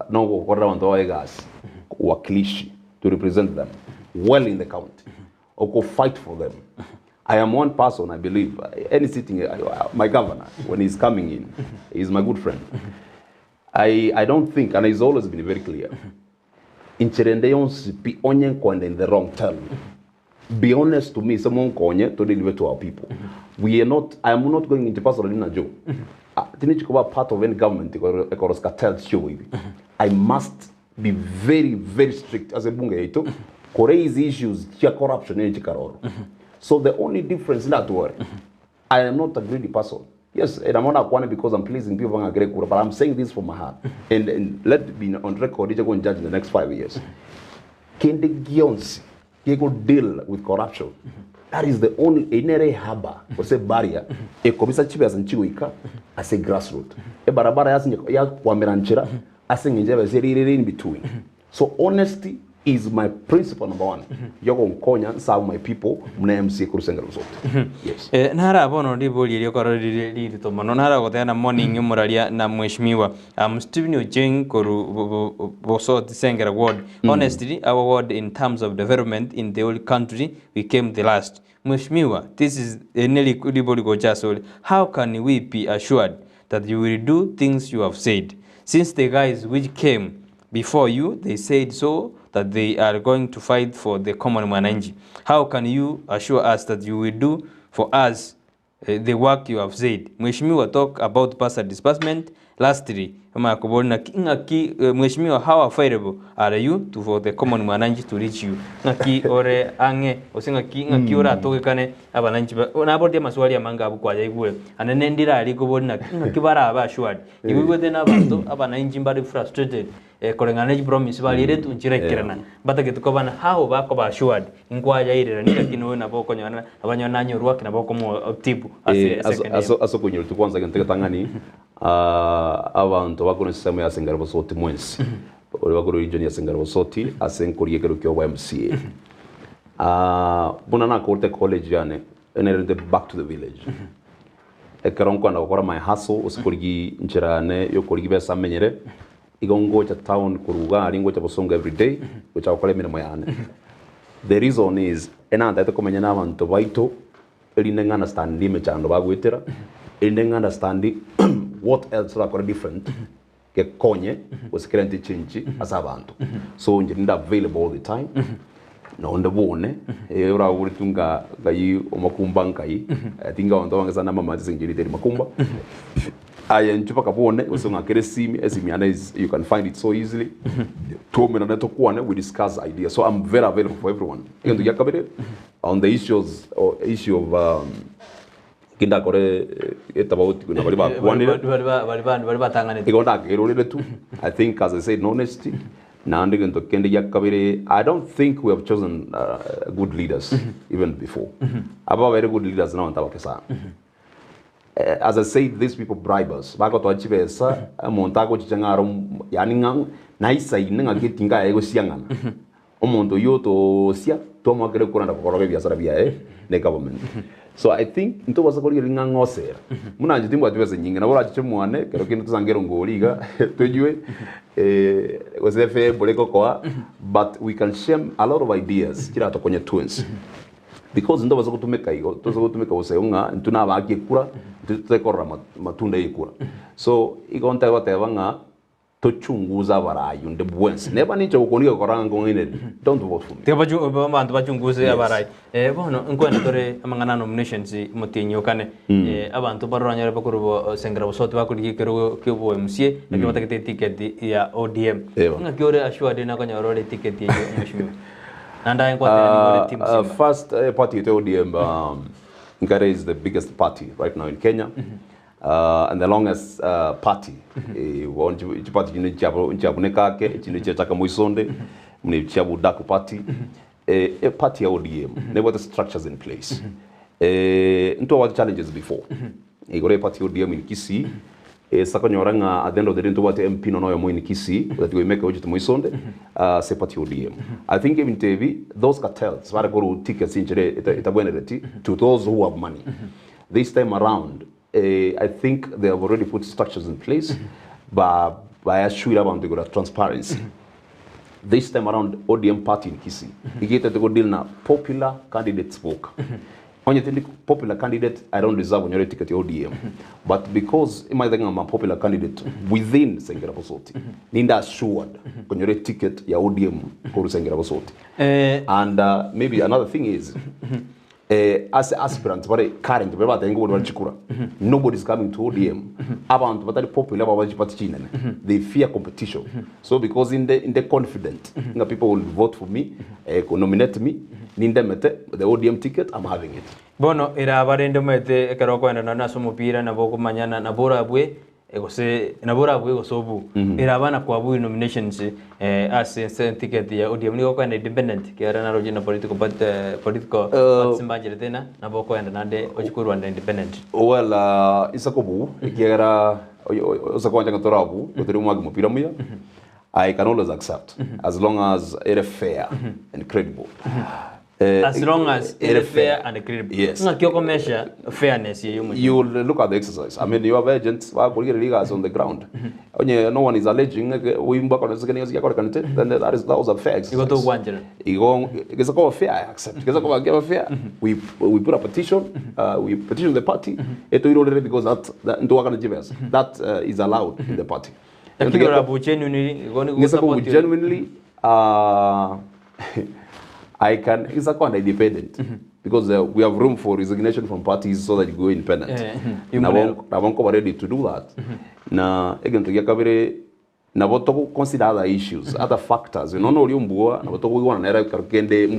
Speaker 3: no gukora abantu baegas wakilishi to represent them well in the county or go fight for them. I am one person, I believe. Any sitting, my governor, when he's coming in, he's my good friend. I don't think, and he's always been very clear, in Chirendeons, be onyen in the wrong term. Be honest to me, someone konye to deliver to our people. We are not, I am not going into personal in a joke. Part of any government, because cartel show. I must be very, very strict as a bunga raise issues, corruption, and so the only difference in that worry, I am not a greedy person. Yes, and I'm not one because I'm pleasing people, but I'm saying this from my heart. And let it be on record, you're going to judge in the next 5 years. Can the Gyonsi go deal with corruption? That is the only inere haba, or say barrier. A commissioner chief as in Chiwika, as a grassroots. A barabara as in Wameranchera, as in between. So honesty is my principle number one. Yogo Konya serve my people, Mca Sengera Bosoti. Yes.
Speaker 2: Nara bono diboli yokoro di to manonara gotena morning yumuralia na mheshimiwa. Stephen Ojeng koru Bosoti Sengera ward. Honestly, our ward in terms of development in the whole country became the last. Mheshimiwa, this is nearly diboli gojasoli. How can we be assured that you will do things you have said? Since the guys which came before you, they said so, that they are going to fight for the common mwananchi. How can you assure us that you will do for us the work you have said? Mheshimiwa talk about past disbursement. Lastly, Mheshimiwa, how available are you for the common mwananchi to reach you? Ngaki ore ange osinga ki ngaki ora tokekane abananchi nabode maswali ya manga abukwaja igwe anenendira ali kubona ngaki bara abashwadi igwe tena abantu abananchi mbali frustrated korengana promise balire tunchirekerana batagetukobana how bako bashwadi ingwaja irera nikakino na boko nyana abanyana nyorwa kina boko mo tipu
Speaker 3: aso kunyo tukwanza kentekatangani abantu bakuru sistema ya Sengera Bosoti mwensi oli bakuru region ya Sengera Bosoti asenkuriye kero kyo Mca buna na korte college yane enerende back to the village ekaronko na gukora my hustle usikurigi nchirane yo kurigi besa menyere igongo cha town kuruga alingo cha bosonga every day ucha ukole mirimo yane. The reason is enanda ete komenya n'abantu baito eline understand mechando bagwetera eline understand what else are different ke konye usikirente change as abantu so nje available all the time no ndabone ura uritunga gayi omakumba nkai tinga onto wangeza mama zinjiri teri makumba aya nchupa kabone usonga kere simi and you can find it so easily to me na tokwane we discuss ideas so I'm very available for everyone and yakabere on the issue of kinda kore etabauti kuna bali batangane igonda kerole tu. I think as I said honesty na ndigento kende yakabere. I don't think we have chosen good leaders even before about very good leaders now ntabakesa. As I said, these people bribe us. Bako to achieve esa montago chichangaro yani ngang naisa inenga kitinga ego siangana. Omonto yo to sia to magere kuranda kokoroge biasara bia ne government. So I think into was akori linga ngosera. Muna njitimbo atwese nyinga na bora chichemwane kero kintu tuzangero ngoliga tujue osefe boleko kwa but we can share a lot of ideas kila tokonye twins. Because ndo bazo kutumeka hiyo tozo kutumeka usayunga ntuna baki kura tutekorra matunda yikura so igonta batebanga tochunguza barayu nde bwensi neba nicho ukoniga koranga ngone don't vote for me
Speaker 2: te baju bantu bachunguze abarai bono nkwenda tore amangana nominations mutinyo kane abantu barwanya bakuru Sengera Bosoti bakuri kero kyo MCA na kyo batakete ticket ya ODM ngakiore ashwade na kanyarore ticket ya mheshimiwa nanda nkwata ni team
Speaker 3: first party to ODM Nchaga is the biggest party right now in Kenya. And the longest party party nchabu chino chaka muisonde mchabu daku party a party ya ODM there were the structures in place into what challenges before igore party ODM in Kisii sakonyoranga at the end of the day into what MP no yo in Kisii that we make ojito muisonde se party ODM I think even TV those cartels were go tickets in itabwenereti to those who have money this time around I think they have already put structures in place by assuring about the transparency. This time around, ODM party in Kisii, he get to go deal na popular candidates book. When you think popular candidate, I don't deserve on your ticket to ODM. But because I think I'm a popular candidate within Sengera Bosoti, Ninda assured on your ticket ya ODM for Sengera Bosoti. And maybe another thing is, as aspirants, but current, nobody's coming to ODM. Abantu but popular they fear competition. So because in the confident, people will vote for me, nominate me, the ODM ticket, I'm having it.
Speaker 2: Bono ira barendo mete karoko enda na somupira na boko manyana na bora abwe egose na bora abwe gosobu ira bana kwa bu nominations as ticket ya ODM ni ko enda independent kiara na roje na political simbanjire tena na boko enda nande ochikuru anda independent
Speaker 3: well isakobu kiara osakwanja ngatorabu kutiri mwagi mupira muya I can always accept as long as it is fair and credible.
Speaker 2: As long as it is fair and credible.
Speaker 3: Yes.
Speaker 2: Measure fairness.
Speaker 3: You will look at the exercise. I mean, you have agents on the ground. No one is alleging then that was a fair exercise. It's a fair, I accept. Fair. We put a petition. We petition the party. Because that is allowed in the party. Genuinely, I can. It's a kind of independent because we have room for resignation from parties so that you go independent. Now, ready to do that. Now, again, to get covered. Now, to consider other issues, other factors. You know, we want more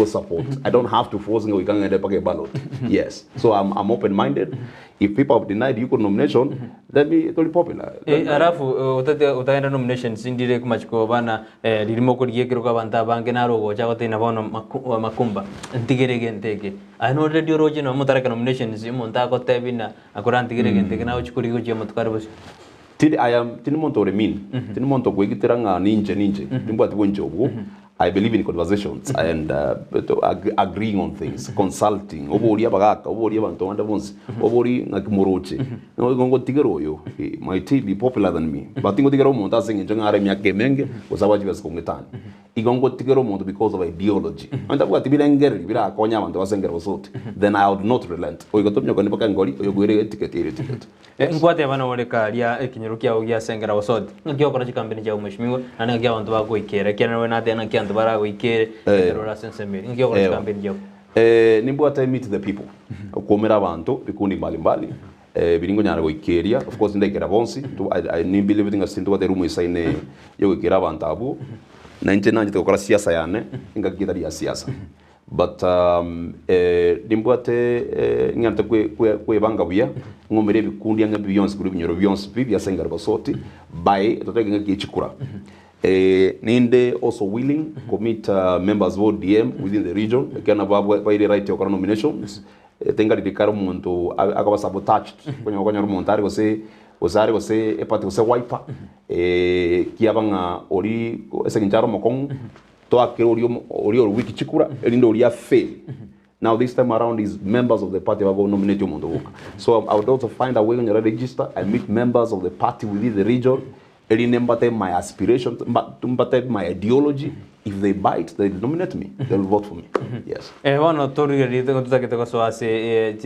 Speaker 3: support. I don't have to force we can get a ballot. Yes. So I'm open-minded. If people have denied you nomination, then it will be popular.
Speaker 2: Arafu utaenda nominations indire kumachiko bana lirimo kuriekero kabanta bange naro gocha gote na bono makumba ntigerege nteke ano radio roje no mutaraka nominations monta ko tebina akora ntigerege nteke na ochikuri goje mutukare bosi tini monto remin tini monto kwegitiranga ninje nimbo atibonjobo I believe in conversations and agreeing on things, consulting. Obori abagaka, obori abantu wanda bonse, obori ngakimoroche. No gongo tigero yo. My team be popular than me. But tingo tigero monta sing njenga are myake menge osabaji bas kongetani. Igongo tigero monto because of ideology. Anta kwa tibila ngeri bila akonya abantu wasengera Bosoti. Then I would not relent. Oigotomyo kwa nipa ngoli oyogwere ticket. Ngwate abana woleka lia ekinyerukia ogia Sengera Bosoti. Ngakyo kora chikambeni cha umeshimiwa na ngakyo abantu bagoikera. Kiana we nate na kiantu barago ikere erora sensemeri. Ngakyo kora chikambeni jao.
Speaker 3: Nimbo ata meet the people. Ukomera abantu bikundi mbali. Biringo nyara goikeria. Of course ndekera bonsi. I believe everything asinto wa terumu isaine yo goikera abantu abo. Na nje tukora siasa yane ngakitaria siasa. But nimbo ate ngante kwe banga buya ngomere bikundi anga Beyonce kuri binyoro Beyonce bibya Sengera Bosoti by totege ngachikura. Ninde also willing to meet members of ODM within the region. Again, by the right of nominations. Tenga dedicare umuntu akaba sabotaged. Kwenye rumontari gose epati gose wiper. Kiabanga ori esekincharo mokong to akero ori wiki chikura elindo ori fail. Now this time around is members of the party who will nominate you. So I would also find a way on your register. I meet members of the party within the region. Remember my aspirations, my ideology, if they bite, they nominate me. They'll vote for me. Yes.
Speaker 2: Wano tori rito kututakita kwa soase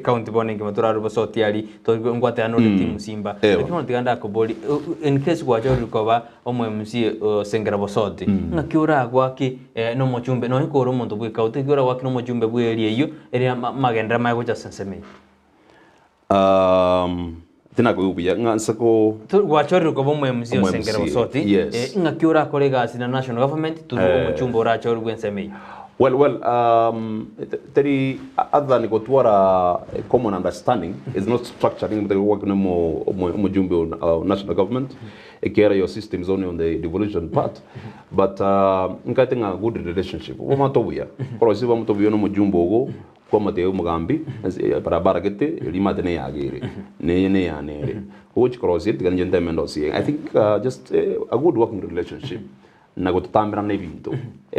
Speaker 2: county boning matura Bosoti ali tori ngwate ano timu Simba. Lakini tiganda akoboli in case kwa jori kwa omwe Mca Sengera Bosoti. Ngakiura gwaki no mochumbe no ikoro muntu bwe county kiura gwaki no mochumbe bwe eri eri magendera mai gocha senseme.
Speaker 3: Tina kuubia ngansako
Speaker 2: gwachori ko bomwe Mca Sengera Bosoti ngakiura kolega sina national government tu mochumbe ora chori gwenseme.
Speaker 3: Well, teri other than a common understanding is not structuring the work no more jumbo national government. A care your system is only on the devolution part, but getting a good relationship. Umatobuya, korosi umatobuya no jumbo go, kwa mateo mugambi, para baragete, lima tene agere, ne anere. Which korosi it can gentlemen I think just a good working relationship. Na gutambira na ibintu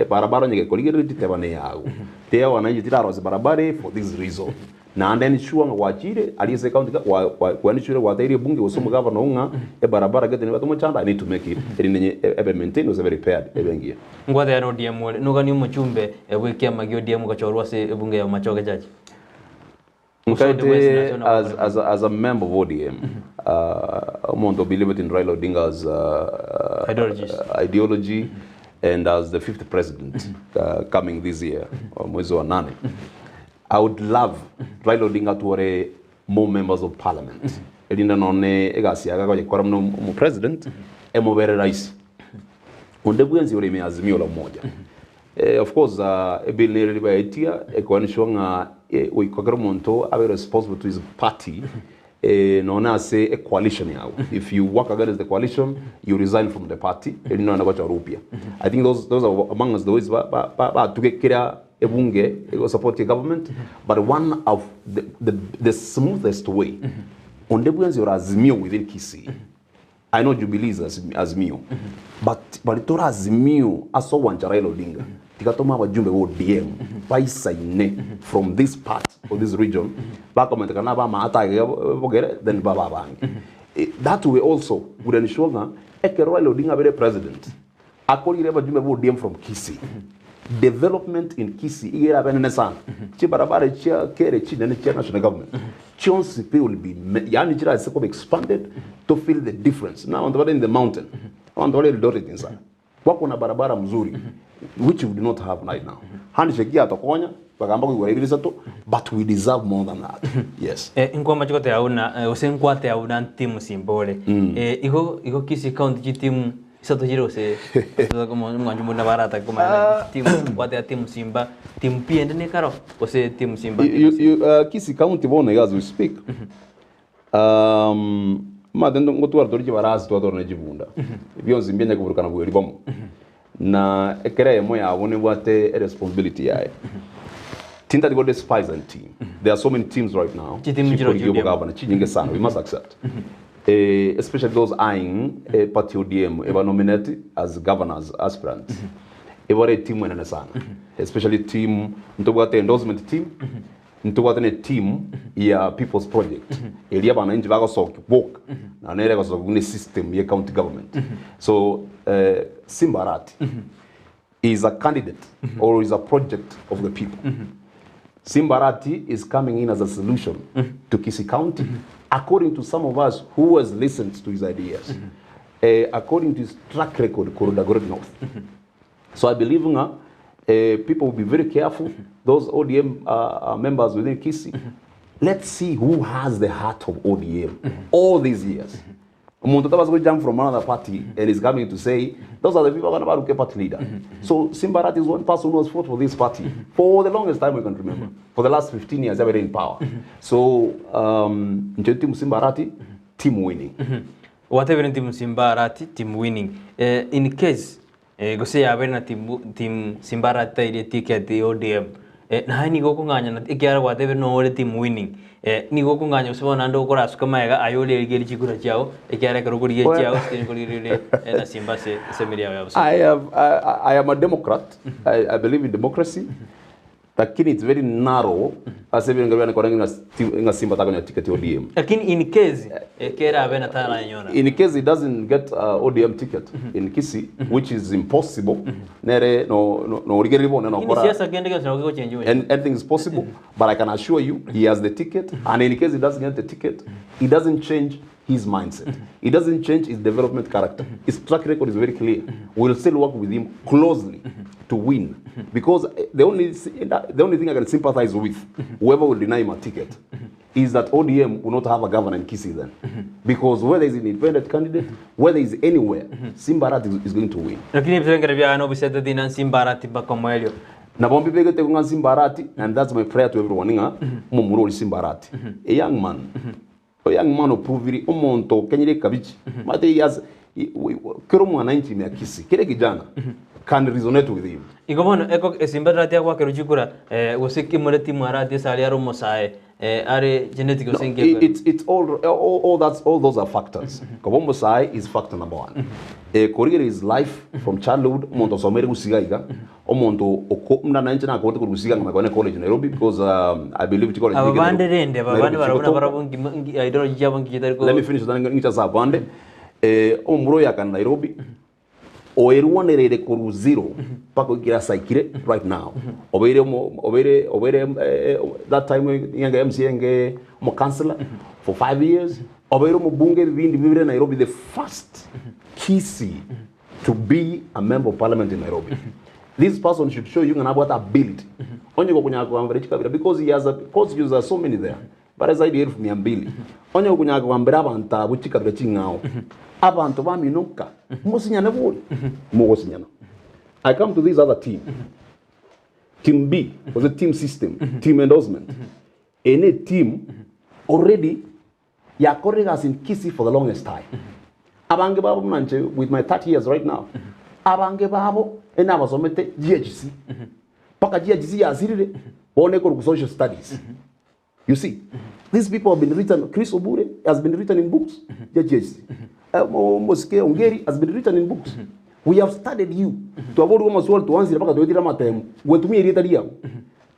Speaker 3: barabara nyige koligere ditebane yago te wana yitira rose barabare for this reason na and sure wachire alise county kwa ni sure watairi bunge usomo governor unga barabara gete ne batomo chanda I need to make it erinye maintain was very repaired ebengia
Speaker 2: ngwathe ya ODM no gani umuchumbe bwikia magio ODM gachorwa se bunge ya machoge jaji
Speaker 3: as a member of ODM, Monto believed in Raila Odinga's ideology and as the 5th president coming this year, mwezi wa 8. I would love Raila Odinga to have more members of parliament. Elinda none egasi agaga kwa mno president emo very rais. Ondebwenzi ule meazimio la moja. Of course, bill nearly by etia ekwanishonga we Monto are responsible to his party. Known as a coalition. If you work against the coalition, you resign from the party. I think those are among us the ways to get care bunge support the government. But one of the smoothest way on the ones you Azimio within Kisii. I know Jubilee is Azimio, but it Azimio aso Raila Odinga. Tikatoma wajumbe wo DM paisaine from this part or this region back on kanaba maata then baba bang that way also would ensure na Raila Odinga be president akoli wajumbe wo DM from Kisii development in Kisii igera benene sana chi barabara chi kere chi na national government chance will be yani jira is expanded to feel the difference now on the mountain on the Eldoret inside wako na barabara mzuri which we do not have right now. Handshake atokonya bagamba kuiwaibiliza to but we deserve more than that. Yes.
Speaker 2: Ngoma chikote yauna usenkwate yauna timu simbole. Iko Kisii county timu isato jiro se como mwanjumu na barata kuma timu kwate timu Simba timu pia ndene karo ose timu Simba.
Speaker 3: Kisii county bona as we speak. Madendo ngotuwa toriji barazi to atorne jibunda. Bionzi mbienya kuburukana bwe ribomo. Na ekere moya wone wate a responsibility yae tinta go despise and team there are so many teams right now we must accept especially those eyeing party ODM ever nominated as governors aspirants every team when sana especially team ntobwate endorsement team ntobwate team ya people's project elia bana inji bago so work na nere go so ne system ya county government so Simbarati is a candidate or is a project of the people. Simbarati is coming in as a solution to Kisii County, according to some of us who has listened to his ideas, according to his track record, Korodagorod North. So I believe people will be very careful, those ODM members within Kisii. Let's see who has the heart of ODM all these years. Muntotaba's going to jump from another party and is coming to say, those are the people who are going to party leader. So Simbarati is one person who has fought for this party for the longest time we can remember. For the last 15 years, ever in power. So, team Simbarati, team winning.
Speaker 2: Whatever team Simbarati, team winning. In case, go say Averna team Simbarati ticket the ODM. Na ni go kunganya na ikiara whatever no ole team winning. Ni go kunganya usibona nando ukora sukamaiga ayole igeli chikura chao ikiara karuguri ye chao stinkolire na Simba se media ya.
Speaker 3: I am a Democrat. I believe in democracy. lakini it's very narrow. Asa vile ngabia nakora nga Simba taka ticket ODM.
Speaker 2: Lakini in case kera abena tara nyona.
Speaker 3: In case it doesn't get ODM ticket in Kisii, which is impossible. Nere no rigeri bona no kora.
Speaker 2: Siasa gendega sinago change.
Speaker 3: Anything is possible, but I can assure you he has the ticket, and in case he doesn't get the ticket, it doesn't change his mindset. It doesn't change his development character. His track record is very clear. We'll still work with him closely to win. Because the only thing I can sympathize with, whoever will deny him a ticket, is that ODM will not have a governor in Kisii then. Because whether he's an independent candidate, whether he's anywhere, Simba Arati is going to win.
Speaker 2: Lakini pia ano biseta dina Simba Arati baka mwelio.
Speaker 3: Na bombi pege te kunga Simba Arati, and that's my prayer to everyone nga mumuro Simba Arati. A young man. A young man opuviri omonto kenyere kabichi. Mate yas kero mwananchi Mca Kisii. Kile kijana can resonate with him.
Speaker 2: Ikomono eko Simba Arati kwa keruchukura usiki muleti Arati sali aro mosae are genetic osinge.
Speaker 3: It's all those are factors. Kabombo sai is factor number 1. Korigere is life from childhood omonto somere gusigaiga omonto okomna nanche na kote kusiga ngakone college in Nairobi because I believe it's college.
Speaker 2: Abande rende abande barabona barabungi ideology yabongi kitariko.
Speaker 3: Let me finish that ngicha sa bande omuro ya kan Nairobi oeruonerere koru zero pako gira saikire right now obere that time yanga MCA nge mo councillor for 5 years obere mo bunge bibindi bibire Nairobi, the first Kisii to be a member of parliament in Nairobi. This person should show you an about ability onye kunya kwa kabira because he has a constituents are so many there. But as I did from Yambili, onye kunya kwa mbira banta buchika kabira chingao abantu baminuka musinyana buli mugosinyana. I come to this other team. Team B was a team system, team endorsement. Any team already yakoregas in Kisii for the longest time. Abange babo mnanche with my 30 years right now. Abange babo enabasomete GHC. Paka GHC yazirire bone ko social studies. You see, these people have been written. Chris Obure has been written in books. GHC. Mca Sengera has been written in books. We have studied you to avoid almost all to answer about the matter.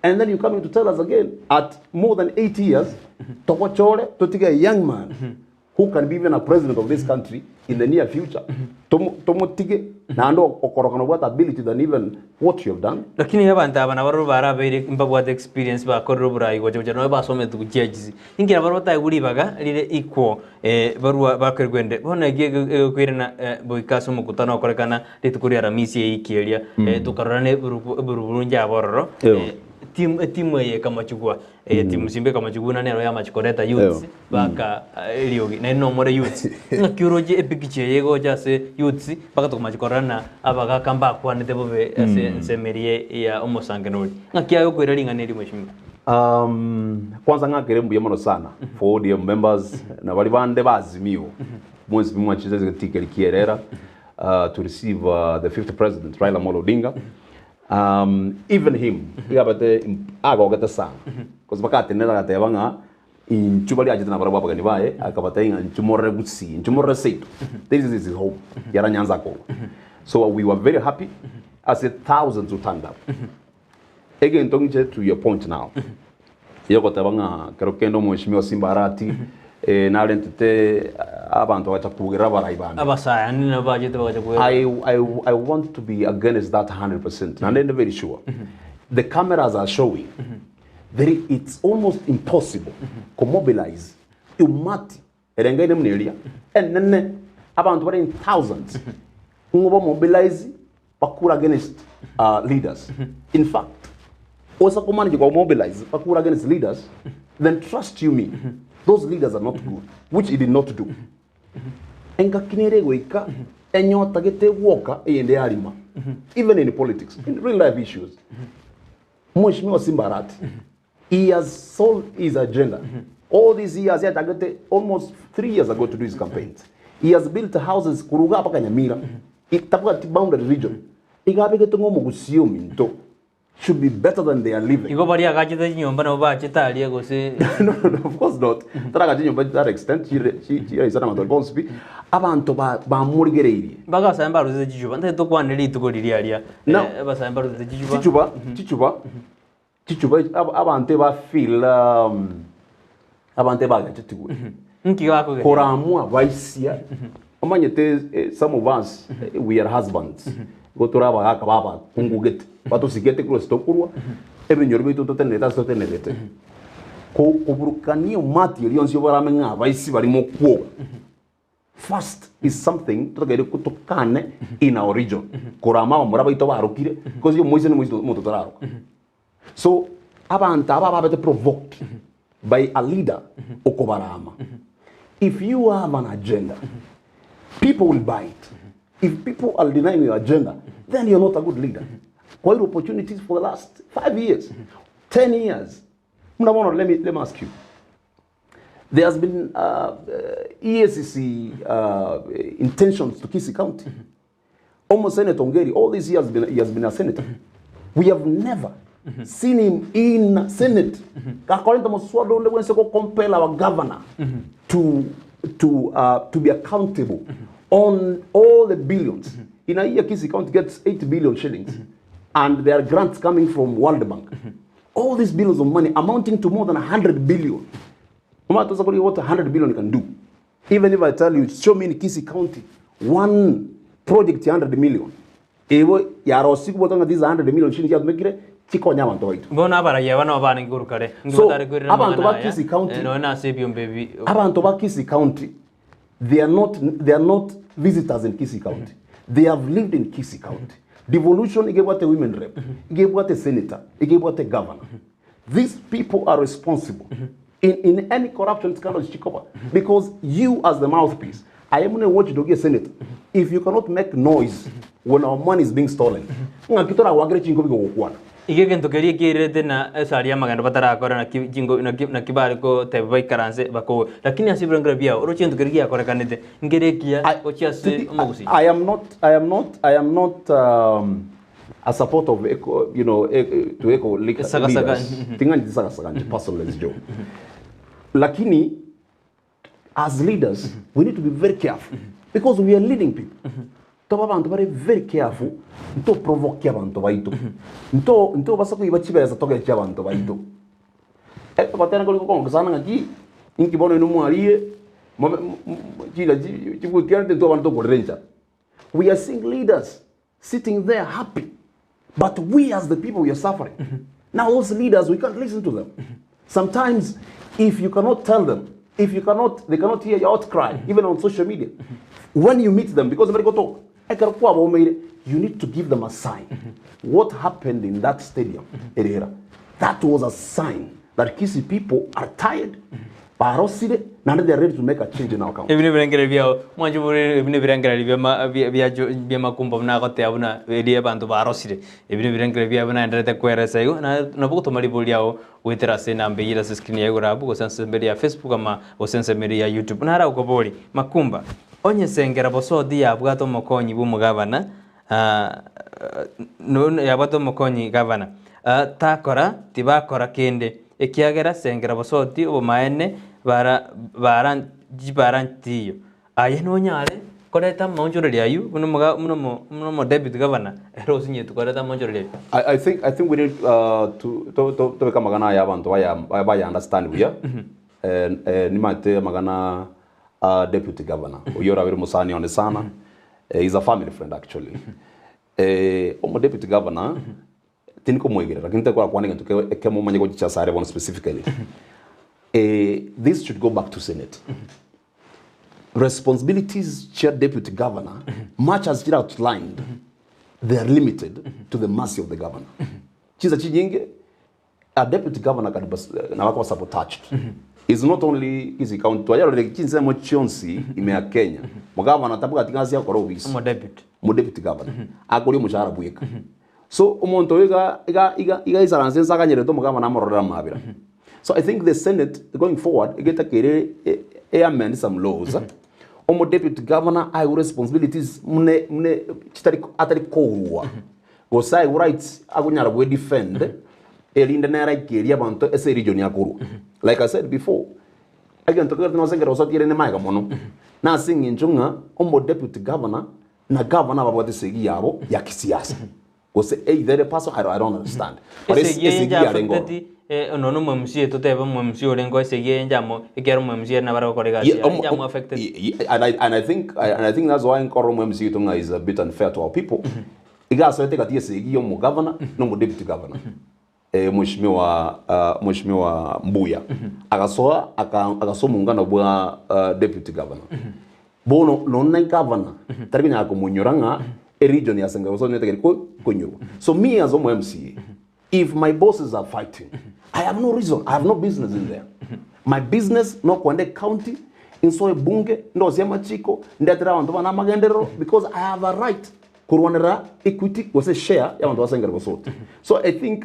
Speaker 3: And then you come in to tell us again at more than 80 years to take a young man who can be even a president of this country in the near future. Na ndo okorokana what ability than even what you have done.
Speaker 2: Lakini haba ntabana baru bara bere mbabwa experience ba korubura igoje no ba some to judges. Ingira baru tayuri baga lile equal baru bakerwende. Bona giye kwirana boikaso mukutano okorekana litukuri aramisi ikiria tukarane burunja bororo. Timu ye kama chugwa timu simbe kama chuguna nero ya machikoreta youths baka eliogi na no more youths ngakyuroje epikiche yego jase youths baka to machikorana abaga kamba kwa ndebobe ase nsemerie ya omosangenoli ngakyayo kweralinga neri mweshimwe.
Speaker 3: Kwanza ngakere mbuye mono sana for ODM members na bali bande bazimio mwezi bimwachize tikeli kierera to receive the 5th president Raila Amolo Odinga. Even him, we have a sang because Bakati never got a banga in Chubali Ajitana Barabaganivae, Akabatang and Chumore Gutsi, and Chumore Saint. This is his home, Yaranyanzako. So we were very happy as a thousands who turned up. Again, talking to your point now, Yokotabanga, Karokendo, Moshmio Simba Arati, Nalente Abantu Atapugira Baraiban. I want to be against that 100%. And I'm very sure. The cameras are showing. It's almost impossible to mobilize umati erengene mnelia and then abantu in thousands mobilize pakura against leaders. In fact, also command you mobilize pakura against leaders, then trust you me. Those leaders are not good, which he did not do. Enga kinerego ika enyo tagete woka eyende arima. Even in politics, in real life issues. Mheshimiwa Simba Arati, he has sold his agenda. All these years, he had targeted almost 3 years ago to do his campaigns. He has built houses kuruga paka Nyamira. Itapuka boundary region. Igabege to ngomo gusio minto. Should be better than they are living.
Speaker 2: No, of
Speaker 3: course not. To that extent, she is not going to speak. Abantu ba murigereri.
Speaker 2: Baga samba ruze jijuba. Nte to kwa neli to go diaria.
Speaker 3: No. Ba samba ruze jijuba. Jijuba. chichuba abante ba feel abante ba gatitu
Speaker 2: nki wako
Speaker 3: koramwa baisia omanyete some of us we are husbands go turaba gaka baba kungugete bato sigete kuro stokurwa ebinyoro bitu toteneta sotenete ko kuburukani mati yonsi baramenga baisi bari mo kwo. First is something tutagere kutokane in our region korama muraba ito barukire because yo moise no moise toraro. So abantu aba bete provoked by a leader okobarama. If you have an agenda, people will buy it. If people are denying your agenda, then you're not a good leader. Quite opportunities for the last 5 years, 10 years. Let me ask you. There has been EACC intentions to Kisii County. Almost Senator Ongeri, all these years he has been a senator. We have never seen him in Senate. According to Moswado, they want to compel our governor to be accountable on all the billions. In a year, Kisii County gets 8 billion shillings, and there are grants coming from World Bank. All these billions of money amounting to more than 100 billion. No matter what 100 billion can do. Even if I tell you, show me in Kisii County, one project 100 million. Ewo yaro siku botanga these 100 million shillings ya tumekire chiko nyama nto waitu.
Speaker 2: Bona bara ya wana obana nguru kare.
Speaker 3: So abantu ba Kisii County.
Speaker 2: No na sebium baby.
Speaker 3: Abantu ba Kisii County. They are not visitors in Kisii County. They have lived in Kisii County. Devolution gave what a women rep. Gave what a senator. Gave what a governor. These people are responsible. In any corruption scandal, because you as the mouthpiece, I am going to watch the Senate. If you cannot make noise when our money is being stolen,
Speaker 2: Igegen to keri kirete na saria magana batara akora na jingo na kibari ko tebe karanse bako lakini asibra ngrabia oro chinto keri akora kanete ngerekia ochiase omugusi.
Speaker 3: I am not a support of eco, to eco leaders. Tinganji saga personal as Joe. Lakini as leaders we need to be very careful because we are leading people. Abantu bari very careful nto provoke abantu baito nto basako ibachibeza toke cy'abantu baito batena ko kongasana ngaji inkibono ino mwariye jila jibukirante nto abantu korenja. We are seeing leaders sitting there happy, but we as the people we are suffering. Now those leaders, we can't listen to them. Sometimes if you cannot tell them, they cannot hear your outcry even on social media. When you meet them, because everybody go talk, you need to give them a sign. What happened in that stadium, that was a sign that Kisii people are tired. Now they are ready to make a change in our country.
Speaker 2: Even if we makumba na kote abuna edia bantu barosire even if we abuna ndrete kwera sayo na buko tomali boliao wetera sena mbeyira screen ya gurabu osense media Facebook ama osense media YouTube na ra ukoboli makumba onye Sengera Bosoti yabwato mokonyi bumugabana no yabwato mokonyi gavana takora tibakora kende ekiagera Sengera Bosoti obumaene barantiyo aye no nyale koreta monjoro lyayu muno deputy governor erosi nyetu koreta monjoro lyayu.
Speaker 3: I think we need to become magana ya abantu baya understand we ni mate magana deputy governor uyora biri musani one sana is a family friend actually omo deputy governor tiniko mwegera lakini tekora kwani ntuke kemo manye ko chichasare one specifically this should go back to Senate. Responsibilities, chair deputy governor, much as outlined, they are limited to the mercy of the governor. Chiza chijinge, a deputy governor can be sabotaged. It's not only Kisii County. Tuayaro le chinse mo chionsi imea Kenya. Mugavana tabuka tingazi ya korobis. Mo deputy governor. Akori mo shara buika. So umonto iga isaranse saka nyere to mugavana morora mabira. So I think the Senate going forward get a amend some laws. Omo deputy governor I responsibilities mune chitari atari kowa. Go say rights agunyara we defend elinda na right area bantu ese region yakuru. Like I said before, again to get no Sengera Bosoti ere ne maiga mono. Na singi njunga omo deputy governor na governor babwate segi yabo ya kisiasa. was say hey the person I don't understand but it's
Speaker 2: arengo no no MCA to tebe MCA orengo esege njamo ikero MCA na bara korega njamo affected
Speaker 3: and I think that's why nkoro MCA to is a bit unfair to our people igaso teka tiesege yo mu governor no mu deputy governor Mheshimiwa Mbuya akasoa muungano bwa deputy governor bono nonna governor tarbinya ko munyoranga region ya Sengera Bosoti nete konyo so me as omo MCA if my bosses are fighting I have no reason I have no business in there my business no kwende county insoe bunge ndo sema chiko ndetera abantu bana Namagenderero because I have a right kurwanira equity was a share ya abantu ba Sengera Bosoti so I think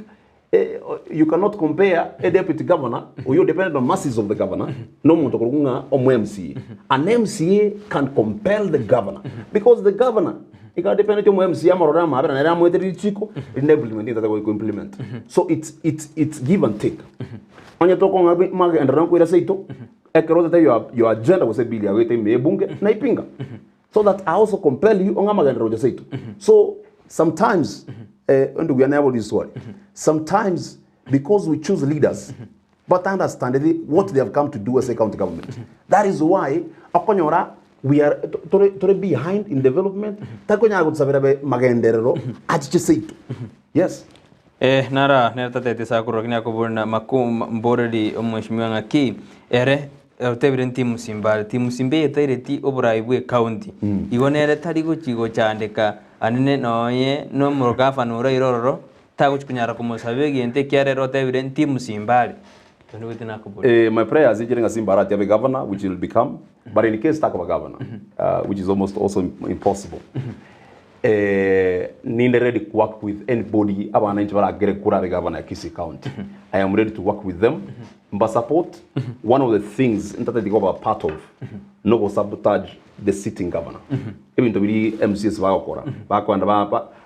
Speaker 3: you cannot compare a deputy governor or you depend on masses of the governor no muntu kurunga omo MCA an MCA can compel the governor because the governor ika depend on MCA marora mabera na ramu eteri chiko enablement that they will implement so it's give and take anya to konga Namagenderero ko ira seito ekero that your agenda was a bill ya wete me bunge na ipinga so that I also compel you on Namagenderero just seito so sometimes and we are never this way. Sometimes, because we choose leaders, but understand what they have come to do as a county government. That is why, we are behind in development. Yes.
Speaker 2: Nara tete sa kuroknya ko burna makum mboredi Mheshimiwa ngaki ere tebren timu simbe etaireti obraibwe county igonere tarigo chigo chandeka anene noye no murogafa no irororo tago kunyara kumusabe gente kyarero tebren timu simbali
Speaker 3: my prayer is getting a simbara to have a governor which will become but in case talk of a governor which is almost also impossible need ready to work with anybody abana nchibara gere kura the governor ya Kisii County I am ready to work with them but support one of the things that they go part of no go sabotage the sitting governor even to be MCS bakora bakwanda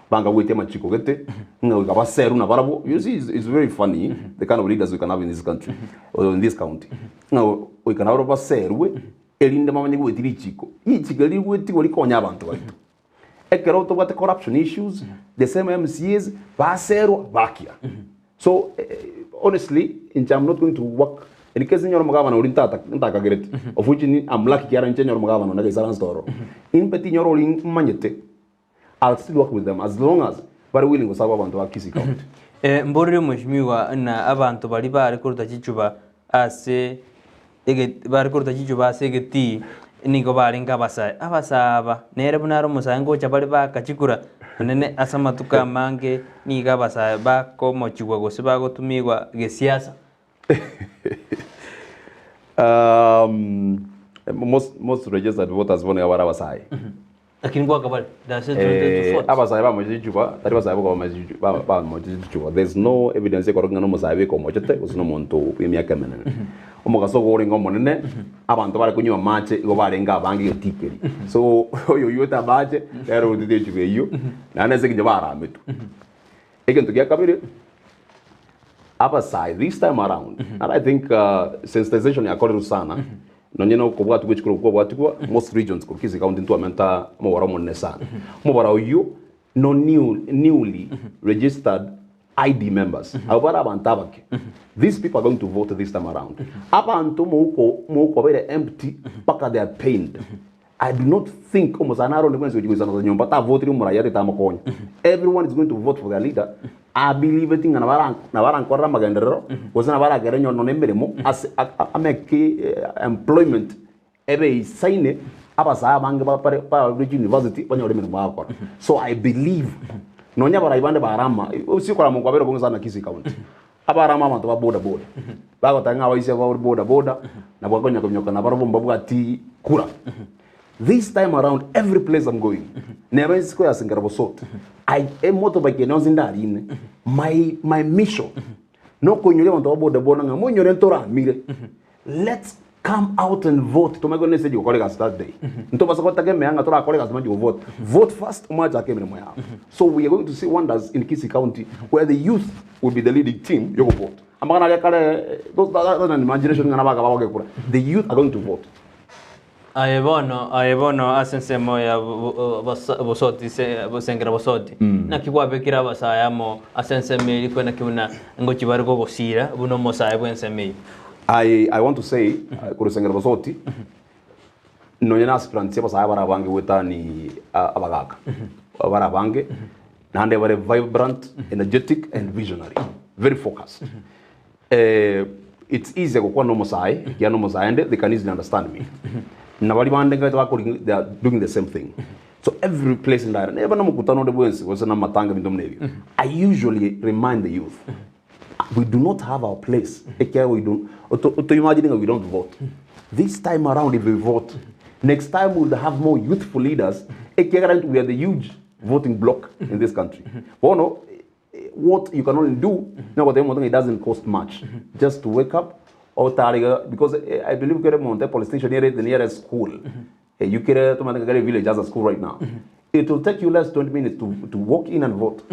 Speaker 3: banga wete machiko gete nga baseru na barabo you see it's very funny the kind of leaders we can have in this country or in this county now we can have baseru elinde mamanye wetiri chiko ichigari weti wali konya abantu baitu ekero to what corruption issues the same MCAs baseru bakia so honestly I'm not going to work in case nyor magavana ulintata ntaka gereti of which I'm lucky kiara nyor magavana na gaisara storo in peti nyor ulin manyete I'll still work with them as long as very willing to serve abantu wa Kisii County
Speaker 2: mborere Mheshimiwa na abantu bari bari kuruta chichuba ase bari kuruta chichuba ase geti nigo bari abasaba nere bunaro musango chabari bakachikura nene asama tukamange niga basaba ko mochigwa gose bagotumigwa gesiasa
Speaker 3: most registered voters bone abara basai
Speaker 2: lakini kwa kabali
Speaker 3: abasai ba mochichuba tari basai ko ba mochichuba there's no evidence ko ngano mosabe ko mochete usino monto yemyaka menene omugaso gore ngo monene abantu bari kunywa mache go barenga bangi yotikeri so yo yota bache ero udide chugeyo nane se kinjaba arametu egento kya kabiri abasai this time around and I think sensitization ya kore sana nonyeno ko bwatu kwechikuru ko bwatu most regions ko Kisii County ntu amenta mo wara monne sana mo wara uyu no newly registered ID members abara abantabake these people are going to vote this time around abantu mo very empty paka they are pained I do not think omozanaro ne kwenze kujigwiza na nyomba ta vote mu rayate ta makonya everyone is going to vote for their leader I believe it na bara nkora Namagenderero wazana bara gerenyo no nemberemo as ameke employment ebe isaine abasa bange ba university banyore mirimo akora so I believe nonya bara ibande barama usikora mu kwabero bonza na Kisii County abarama abantu ba boda bagotanga abaise ba boda na bwagonya komyoka na barabo mbabwati kura this time around every place I'm going never is Siasa Namagenderero Bosoti I am motorbike no zindarine my mission no konyole abantu ba boda nga monyore ntora mire let's come out and vote to make a message colleagues that day nto basakota game yanga tora colleagues manji vote first umaja kemere moya so we are going to see wonders in Kisii County where the youth will be the leading team you vote amagana ya kale those that imagination ngana baga kura the youth are going to vote
Speaker 2: ayebono asensemo ya Bosoti Sengera Bosoti na kikwabe kira basaya mo asenseme liko na kiuna ngochi bariko gosira buno mosaya bwenseme.
Speaker 3: I want to say kuri Sengera Bosoti no yana aspirant basaya barabange wetani abagaka barabange nande very vibrant, energetic and visionary, very focused. It's easy to no mosai, ya no mosai, and they can easily understand me. They are doing the same thing. So every place in there, I usually remind the youth, we do not have our place. We don't vote. This time around, if we vote, next time we'll have more youthful leaders. We are the huge voting bloc in this country. What you can only do, it doesn't cost much. Just to wake up, because I believe the police station near the nearest school. You can a village as a school right now. It will take you less 20 minutes to walk in and vote.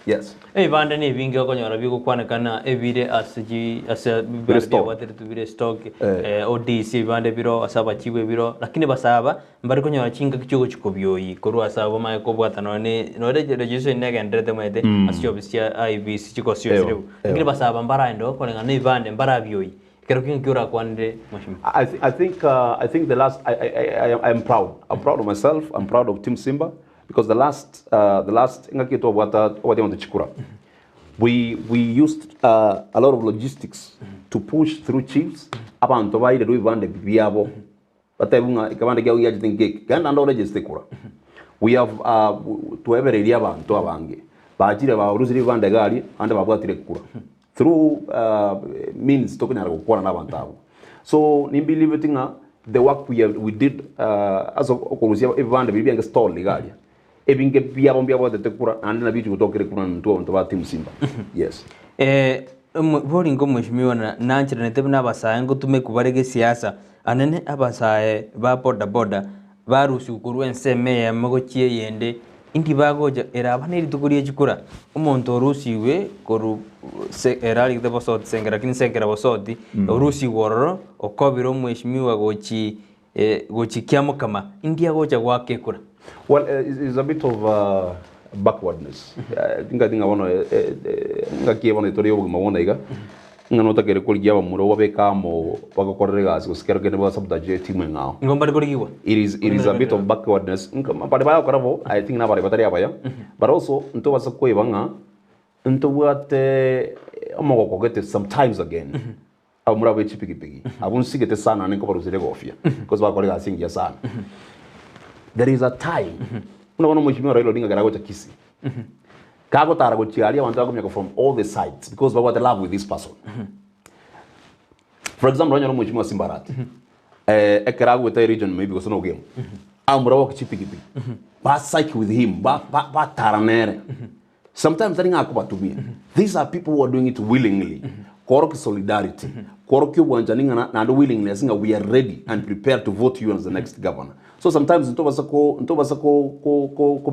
Speaker 3: Yes.
Speaker 2: Vanda ni vingi wako nyora biku kwana kana evide asa bibia watere tu vide stock ODC vanda biro asaba chiwe biro lakini basaba mbari konyora chinga kichugo chikobyoyi koru asaba ma ekobwata none registration nega ndrete mwede asyo bisia IBC chiko sio sio lakini basaba mbara ndo kolenga ni vande mbara byoyi. I think the last I'm proud. I'm proud of myself. I'm proud of Team Simba because the last we used a lot of logistics to push through chiefs. We have to every area to abange. Bajira ba urusiri vande gari ande babwatire kura. Through means talking about so ni believe it the work we did as a okurusia evande bibi anga stall ligalia ebinge bia bombia bote tekura and na bitu kutokere kuna nto ba Team Simba. Yes. Voringo mheshimiwa na nchira nete na basaya ngo tume kubarege siasa anene abasaye ba boda barusi ukuru enseme ya magochie yende indi bagoja era abaneri tukuriye chikura umuntu orusiwe koru erali de Bosoti Sengera kin Sengera Bosoti orusi wororo okobiro mheshimiwa gochi kiamo kama indi agoja gwake kura.
Speaker 3: Well, it's a bit of backwardness. I think I want ngakie bana itorio bugima wona iga nganota kere kuligia bamuro wabeka mo bagakorera gasi kusikera kene ba sabotage team ngao
Speaker 2: ngomba kuligiwa.
Speaker 3: It is a bit of backwardness pade bayo karabo. I think na pade batari abaya but also nto basa koibanga nto wate amoko kokete sometimes again amura be chipiki abun sigete sana nenko baruzire gofia because bakorega singia sana. There is a time unaona mheshimiwa Raila Odinga garago cha kisi kago tarago chialia wantu wako from all the sides because they love with this person. For example, when you're mheshimiwa Simbarati ekarago with a region maybe because no game amura wako chipiki ba psych with him ba taranere. Sometimes that ngako to me. These are people who are doing it willingly. Korok solidarity. Korok you wanjaninga na willingness nga we are ready and prepared to vote you as the next governor. So sometimes nto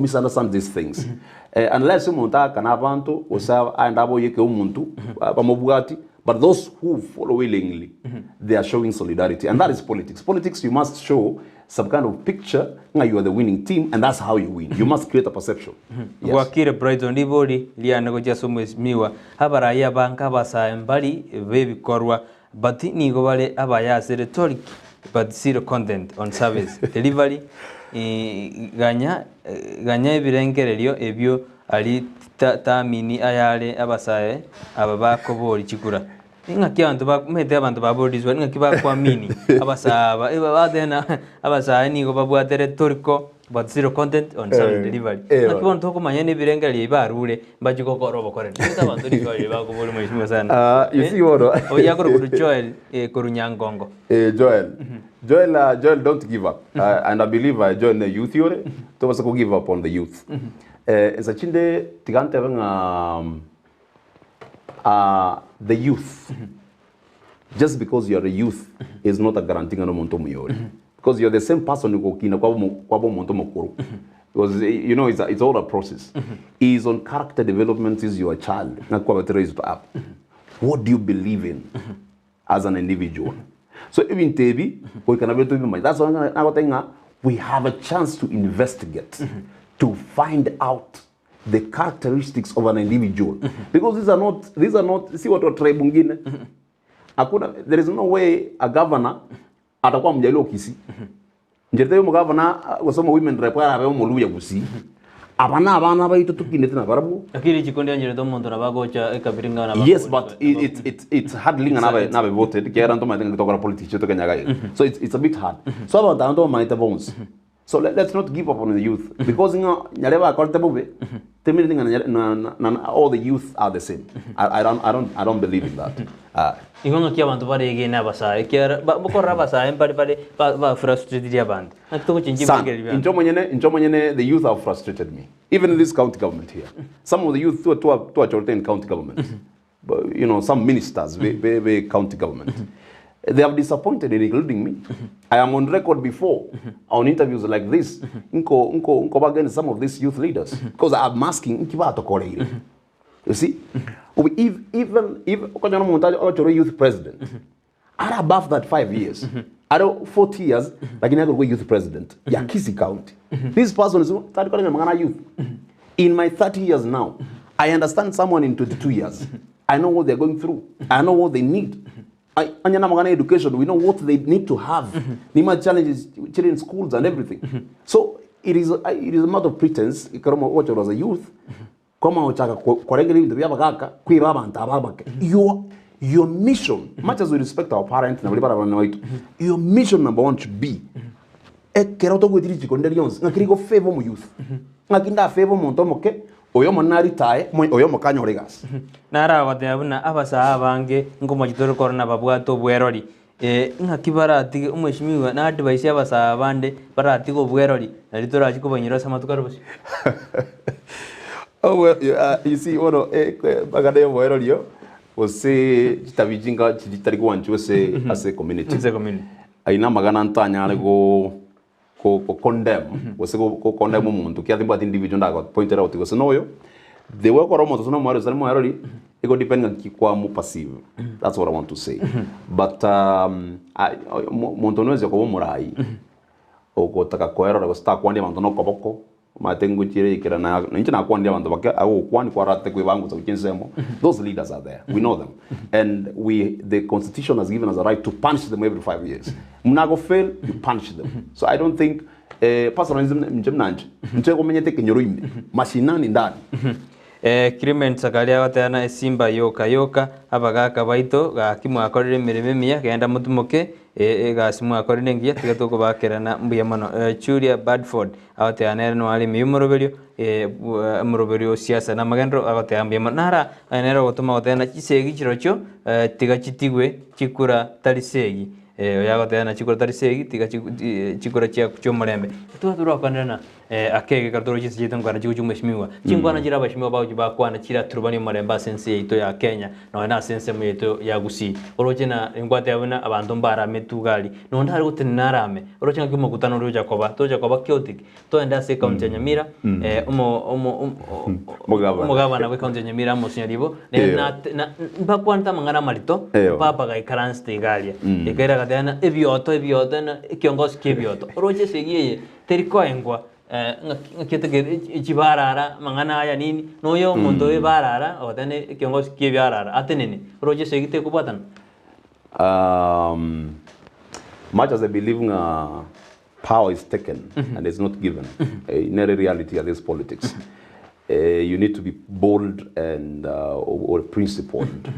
Speaker 3: misunderstand these things. Unless umuntu kana abantu osa andabo yeke umuntu bamobugati, but those who follow willingly they are showing solidarity, and that is politics. Politics, you must show some kind of picture nga you are the winning team, and that's how you win. You must create a perception.
Speaker 2: Yes. Wakire Brighton Libori liana goja somesmiwa habaraya banka basa mbali baby korwa but ni go bale abaya rhetoric but zero content on service delivery ganya ebirengereryo ebyo ali tamini ayale abasaye ababako boli chikura ingaki abantu bakumete abantu babodizwa ingaki bakwamini abasaba badena abasaye ni go babwate rhetorical but zero content on service delivery nakibona toko manyene birengereryo barure mbajiko korobo kore abantu delivery bako boli mheshimiwa sana
Speaker 3: you see what
Speaker 2: oyakoro kudu Joel kurunyangongo
Speaker 3: Joel, don't give up. And I believe I joined the youth theory. To was go give up on the youth. As a chinde tigante the youth. Just because you're a youth is not a guarantee no monto muyori. Because you're the same person who go kina kwabo monto mokoro. Because you know it's all a process. Is on character development is your child. Na kwa raised up. What do you believe in as an individual? So even tebi we can have to be that's why I think we have a chance to investigate to find out the characteristics of an individual because these are not see what tribe ngine there is no way a governor atakuwa mjaluo Kisii njete mu governor gusoma women rep ara be muluya Gusii abana baito tukinete na barabu
Speaker 2: akiri chikondi anjere to muntu nabagocha ekabiringa na
Speaker 3: yes but it's hardly na be voted kera ndo maitenga kutoka politician to Nchaga so it's a bit hard so about ndo maita bones so let's not give up on the youth because nyareba akorte bobe temiri na all the youth are the same I don't believe in that
Speaker 2: ingonga kia bantu bare yege na basa kia bokora basa empari ba frustrated ya band nakito chinji bangeri band
Speaker 3: injo monyene the youth have frustrated me even in this county government here some of the youth to a county government but you know some ministers be county government they have disappointed in including me. I am on record before on interviews like this. Nko against some of these youth leaders because I'm asking you see, even youth president, are above that 5 years, are 40 years, like in go youth president, ya Kisii County. This person is youth. In my 30 years now, I understand someone in 22 years. I know what they're going through. I know what they need. Education, we know what they need to have. Nima challenges children in schools and everything. So it is a matter of pretense. What was a youth? Your mission, much as we respect our parents, your mission number one should be favor youth. Favor oyo monari tae oyo mokanyo regas
Speaker 2: nara wateabuna abasa abange ngomo gitoro korona babwato bwerori ngakibarati umweshimiwa na advice abasa abande barati go bwerori naritora achiko banyira samatuka bosi
Speaker 3: oh well you see ono bagade bwerori yo ose kitabijinga kitari gwanchu as a community aina magana ntanya arego ko condemn wase ko condemn umuntu kya thimba individual ndago pointed out because no yo the way ko romo so no mwaro zalimo yarori ego depend on kwa mu passive that's what I want to say but muntu no ko murai o ko taka ko erora ko sta kwandi abantu no koboko matengo chire ikira na nchi na kwandi abantu baka au kwani kwa rate kwe bangu za kinsemo those leaders are there we know them and the constitution has given us a right to punish them every 5 years mnago fail you punish them so I don't think personalism mjemnanje ntego menyete kenyoruime mashinani ndani
Speaker 2: Clement Sakalia watana Simba yoka abagaka baito gakimwa akorire mirime miya genda mutumoke gasimu akorire ngiya tigatoko bakerana mbuya mano Julia Badford awatana no ali miyumuroberio muroberio siasa namagenderero agatambia manara anero gotuma watana kisegi chirocho tigachitigwe chikura talisegi yagotana chikura talisegi tiga chikura chia kuchomorembe tuwa kanana akege kartoro chisi jitan kana chiku mheshimiwa chingwana jira bashimiwa bao jiba kwana chira turubani maremba sense ito ya Kenya no na sense mweto ya Gusii orochena ingwate abona abantu mbara metugali no ndari gutinarame orochena kimo kutano roja koba chaotic to enda se county Nyamira mugabana we county Nyamira mosinyaribo na bakwanta mangana marito papa ga ikaranste galia ikera gadana ebioto na kiongozi kebioto oroche segiye teriko engwa ngakete chibarara mangana haya nini noyo muntu we barara odane kiongozi kebyarara atenene roje segite kubatan
Speaker 3: much as I believe power is taken and is not given in a reality of this politics you need to be bold and or principled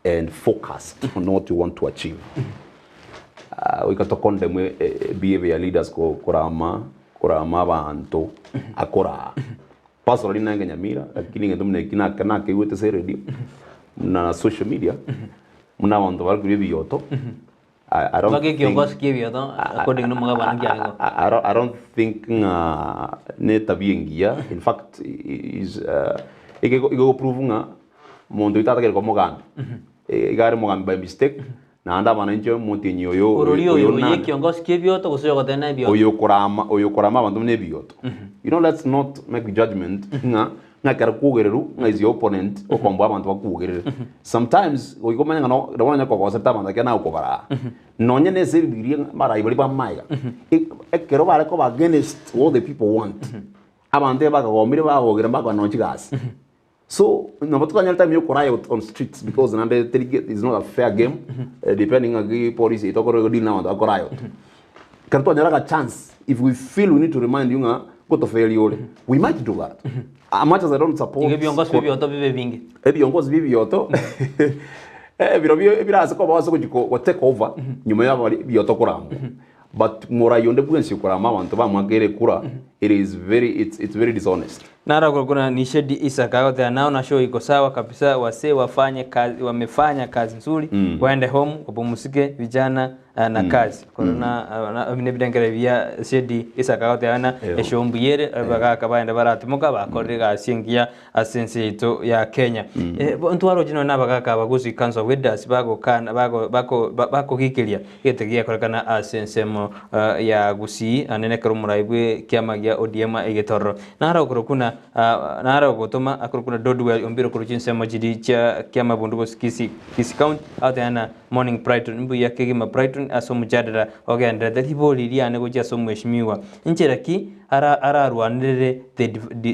Speaker 3: and focused on what you want to achieve we can talk on them behavior leaders kurama bantu akora personally nanga Nyamira lakini ngendumne kina kiwete se radio na social media muna bantu bari biyoto I don't think I don't think ne tabiengia in fact is ego prove nga mondo itata ke como gan igare mo gan by mistake na anda manenje mutinyi oyo
Speaker 2: na kiongozi kebyoto gusoyo gotena byoto
Speaker 3: oyo korama bantu ne byoto you know let's not make judgment nga nga kera kugereru nga is your opponent okomba abantu bakugerere sometimes oyikomanya ngano ndabona ko ko septa abantu kana ukobara nonye ne sebirie mara ibali ba maiga ekero bare ko against what the people want abantu bakagomire bagogera bakanonchi gas so no batukanya time yo riot on streets because nande is not a fair game depending on the police itokoro deal na abantu riot kanto nyara chance if we feel we need to remind you nga go to failure we might do that as much as I don't support
Speaker 2: viongozi vivyoto vive vingi
Speaker 3: viongozi vivyoto biraza ko baza ko take over nyuma y'abo byoto kuramo but murayonde bwensi kurama abantu bamwagere kura it's very dishonest.
Speaker 2: Nara kuna nishedi Isaka yote naona show iko sawa kabisa, wase wafanye kazi, wamefanya kazi nzuri, waende home wapumzike vijana na kazi. Kuna vinebidengere vya shedi Isaka yote ana eshombuyere bagaka baende baratimuka bakorega asingia asense ito ya Kenya. Ntwaro jino na bagaka baguzi kanzo wedas bago kana bako hikilia yetegia korekana asensemo ya gusi anene kerumuraibwe kiama ya ODM egetoro. Nara kuna nara gotoma akurukuna dodwe ombiro kuruchin sema jidi cha kiama bundugo kisi count atana morning brighton mbu ya kegima brighton asomu jadara ogenda that hiboli ria ne goja somu heshimiwa ncheraki ara rwanere the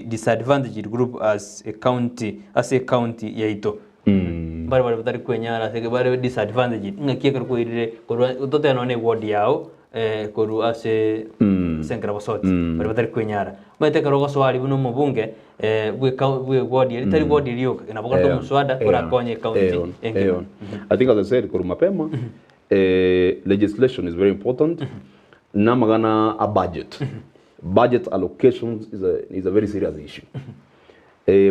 Speaker 2: disadvantaged group as a county yaito bari batari kwenyara sege bari disadvantaged ngakie ko irire ko utote none ward yao koru ase Sengera Bosoti bari batari kwenyara mate karogo swali buno mubunge we ward yari ward iliyo inapokuwa to muswada kora konye county.
Speaker 3: I think as I said koru mapema legislation is very important. Namagana a budget allocations is a very serious issue.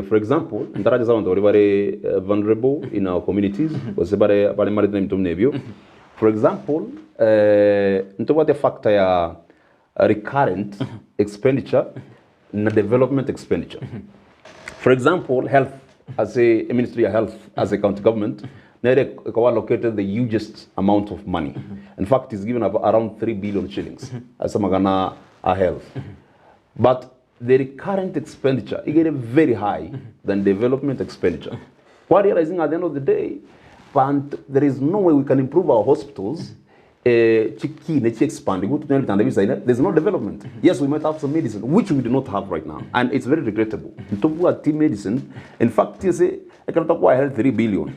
Speaker 3: For example, ndaraja za watu very vulnerable in our communities wasebare bale mari na mtumnebyo. For example, ntoba the factor ya recurrent expenditure na development expenditure. For example, health as a ministry of health as a county government, they allocated the hugest amount of money. In fact, it's given up around 3 billion shillings as a magana health. But the recurrent expenditure is getting very high than development expenditure. What realizing at the end of the day, there is no way we can improve our hospitals. Expanding. There's no development. Yes, we might have some medicine, which we do not have right now, and it's very regrettable. Team medicine, in fact, you say I can talk about 3 billion.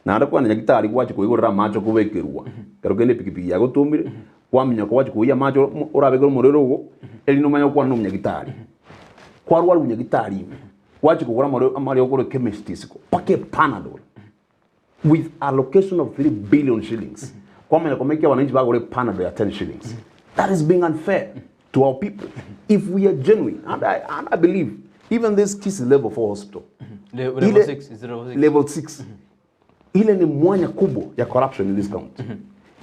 Speaker 3: Now, the one that I watch go macho go wake you. Karogene piki yago tumire, wamnya ko watch go ya macho ora bego morero, elino manyo kwa no nyagitari. Kwa rwa nyagitari. Watch go ora mario ko chemist pake panadol with allocation of 3 billion shillings. Panadol at 10 shillings. That is being unfair to our people. If we are genuine, and I believe, even this KISS is level 4 hospital.
Speaker 2: Level 6 is level 6.
Speaker 3: Level 6. Ile ni mwanya kubwa ya corruption in this county.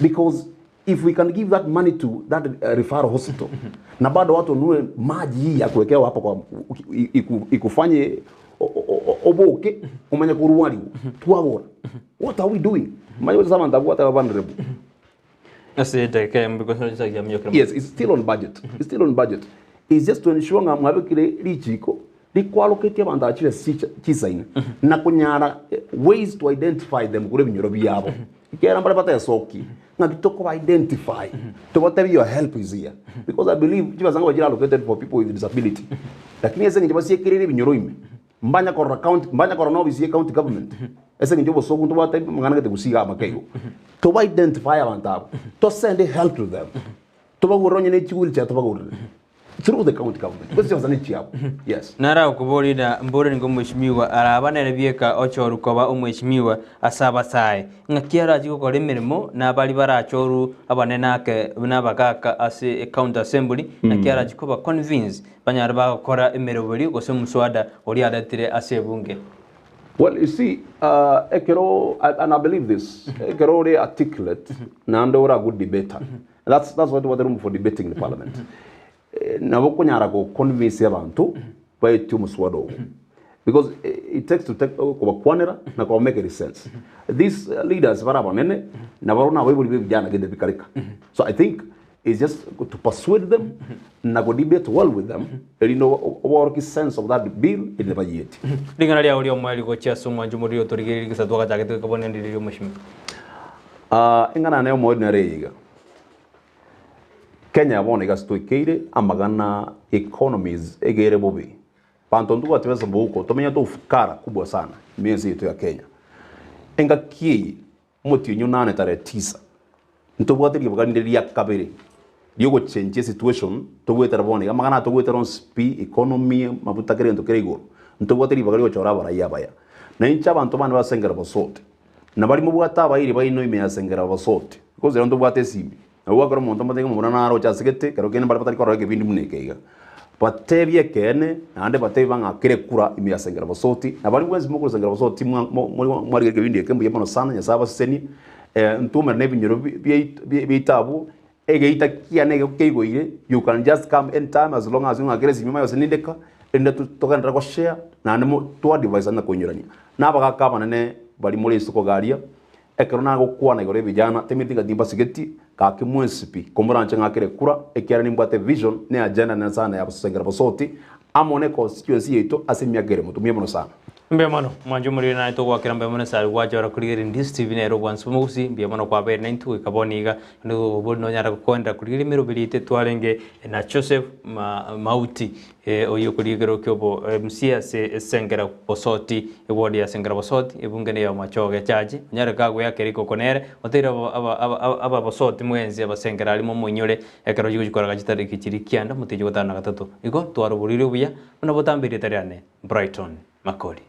Speaker 3: Because if we can give that money to that referral hospital, na bado watu nue maji ya kuwekewa hapa kwa ikufanye oboke umanya kuruwali tuwabora. What are we doing?
Speaker 2: Yes,
Speaker 3: it's still on budget. It's still on budget. It's just to ensure nga mwabekire lichiko likwalokete abantu achire chisaina na kunyara ways to identify them kure binyoro byabo. Ikera mbale bata yasoki nga kitoko identify to whatever your help is here, because I believe chibazanga bajira allocated for people with disability. Lakini ese ngiba siekirire binyoro ime mbanya kora no bisi county government. Ese ngibo so kuntu bata mangana gete kusiga amakeyo to identify abantu to send help to them to bagoronye ne chiguli cha to bagorore through the county government because it was an issue. Yes,
Speaker 2: nara ukubolida mbore ngo mweshimiwa arabanere bieka ochoru koba umweshimiwa asaba sai ngakiara jiko kore mirimo na bali barachoru abanenake nabagaka ase county assembly ngakiara jiko ba convince banyara bakora emerobori gose muswada oli adatire ase bunge.
Speaker 3: Well, you see, Ekero, and I believe this, Ekero they articulate, Nando a good debater. That's what the room for debating the parliament. Nabokunyara go convince abantu by tumuswado. Because it takes to take over kwanera na ko make sense. These leaders baraba nene na barona we will be jana gende bikarika. So I think is just to persuade them na go debate well with them you know what the sense of that bill in the budget
Speaker 2: lingana lia ulio mwali go chia sumu anjumuri otorigiri kisa tuwa kachake kabone ndiri mashimi
Speaker 3: ingana nayo modinary iga Kenya bone gastoikeire amagana economies egere bobe panto nduwa tebeza mbuko tomenya to fukara kubwa sana miezi yetu ya Kenya enga ki moti nyunane tare 9 ntobwatiri bagandiria kabere Diogo change situation to wait rabone amagana to wait on spi economy mabuta kere ntokere igoro ntobwatiri bagari ochora baraya baya na incha bantu bana basengera Bosoti na bari mubwata bayiri bayino Mca Sengera Bosoti because they don't bwate simi na wakoro muntu mbatenge mumuna naro cha sigete kero kene bari batari korora ke bindi munekeiga batebye kene ande batebe banga kire kura Mca Sengera Bosoti na bari wezi mukuru Sengera Bosoti mwari ke bindi ekembu yebono sana nya saba seni ntumer ne binyoro bitabu egeita kiane kegoire you can just come anytime as long as you agree simima yose nindeka ende tukandira ko share na ndemo to advise na kunyurania na baga kama ne bali muri isoko garia ekerona go kwana igore vijana temitinga dimba sigeti ka kimwensipi komuranche ngakire kura ekiara nimbate vision ne agenda na sana ya Sengera Bosoti amone constituency yetu asemia gere mutumie mono sana
Speaker 2: mbe mano manjumuri na ito kwa kirambe mona sari waje ora kurigiri Ndizi TV na ero wansu musi mbe mano kwa bere 92 kaboniga ndo bono nyara kukonda kurigiri mirubirite twarenge na Joseph Mauti oyo kurigiro kyobo Mca Sengera Bosoti wodi ya Sengera Bosoti ebungene ya machoge chaji nyara kagwe yake riko konere otera aba Bosoti mwenzi aba Sengera alimo munyore ekero yugikora gachitari kichiri kianda mutejo gotana gatatu iko twaro burire buya muna botambire tariane Brighton Makori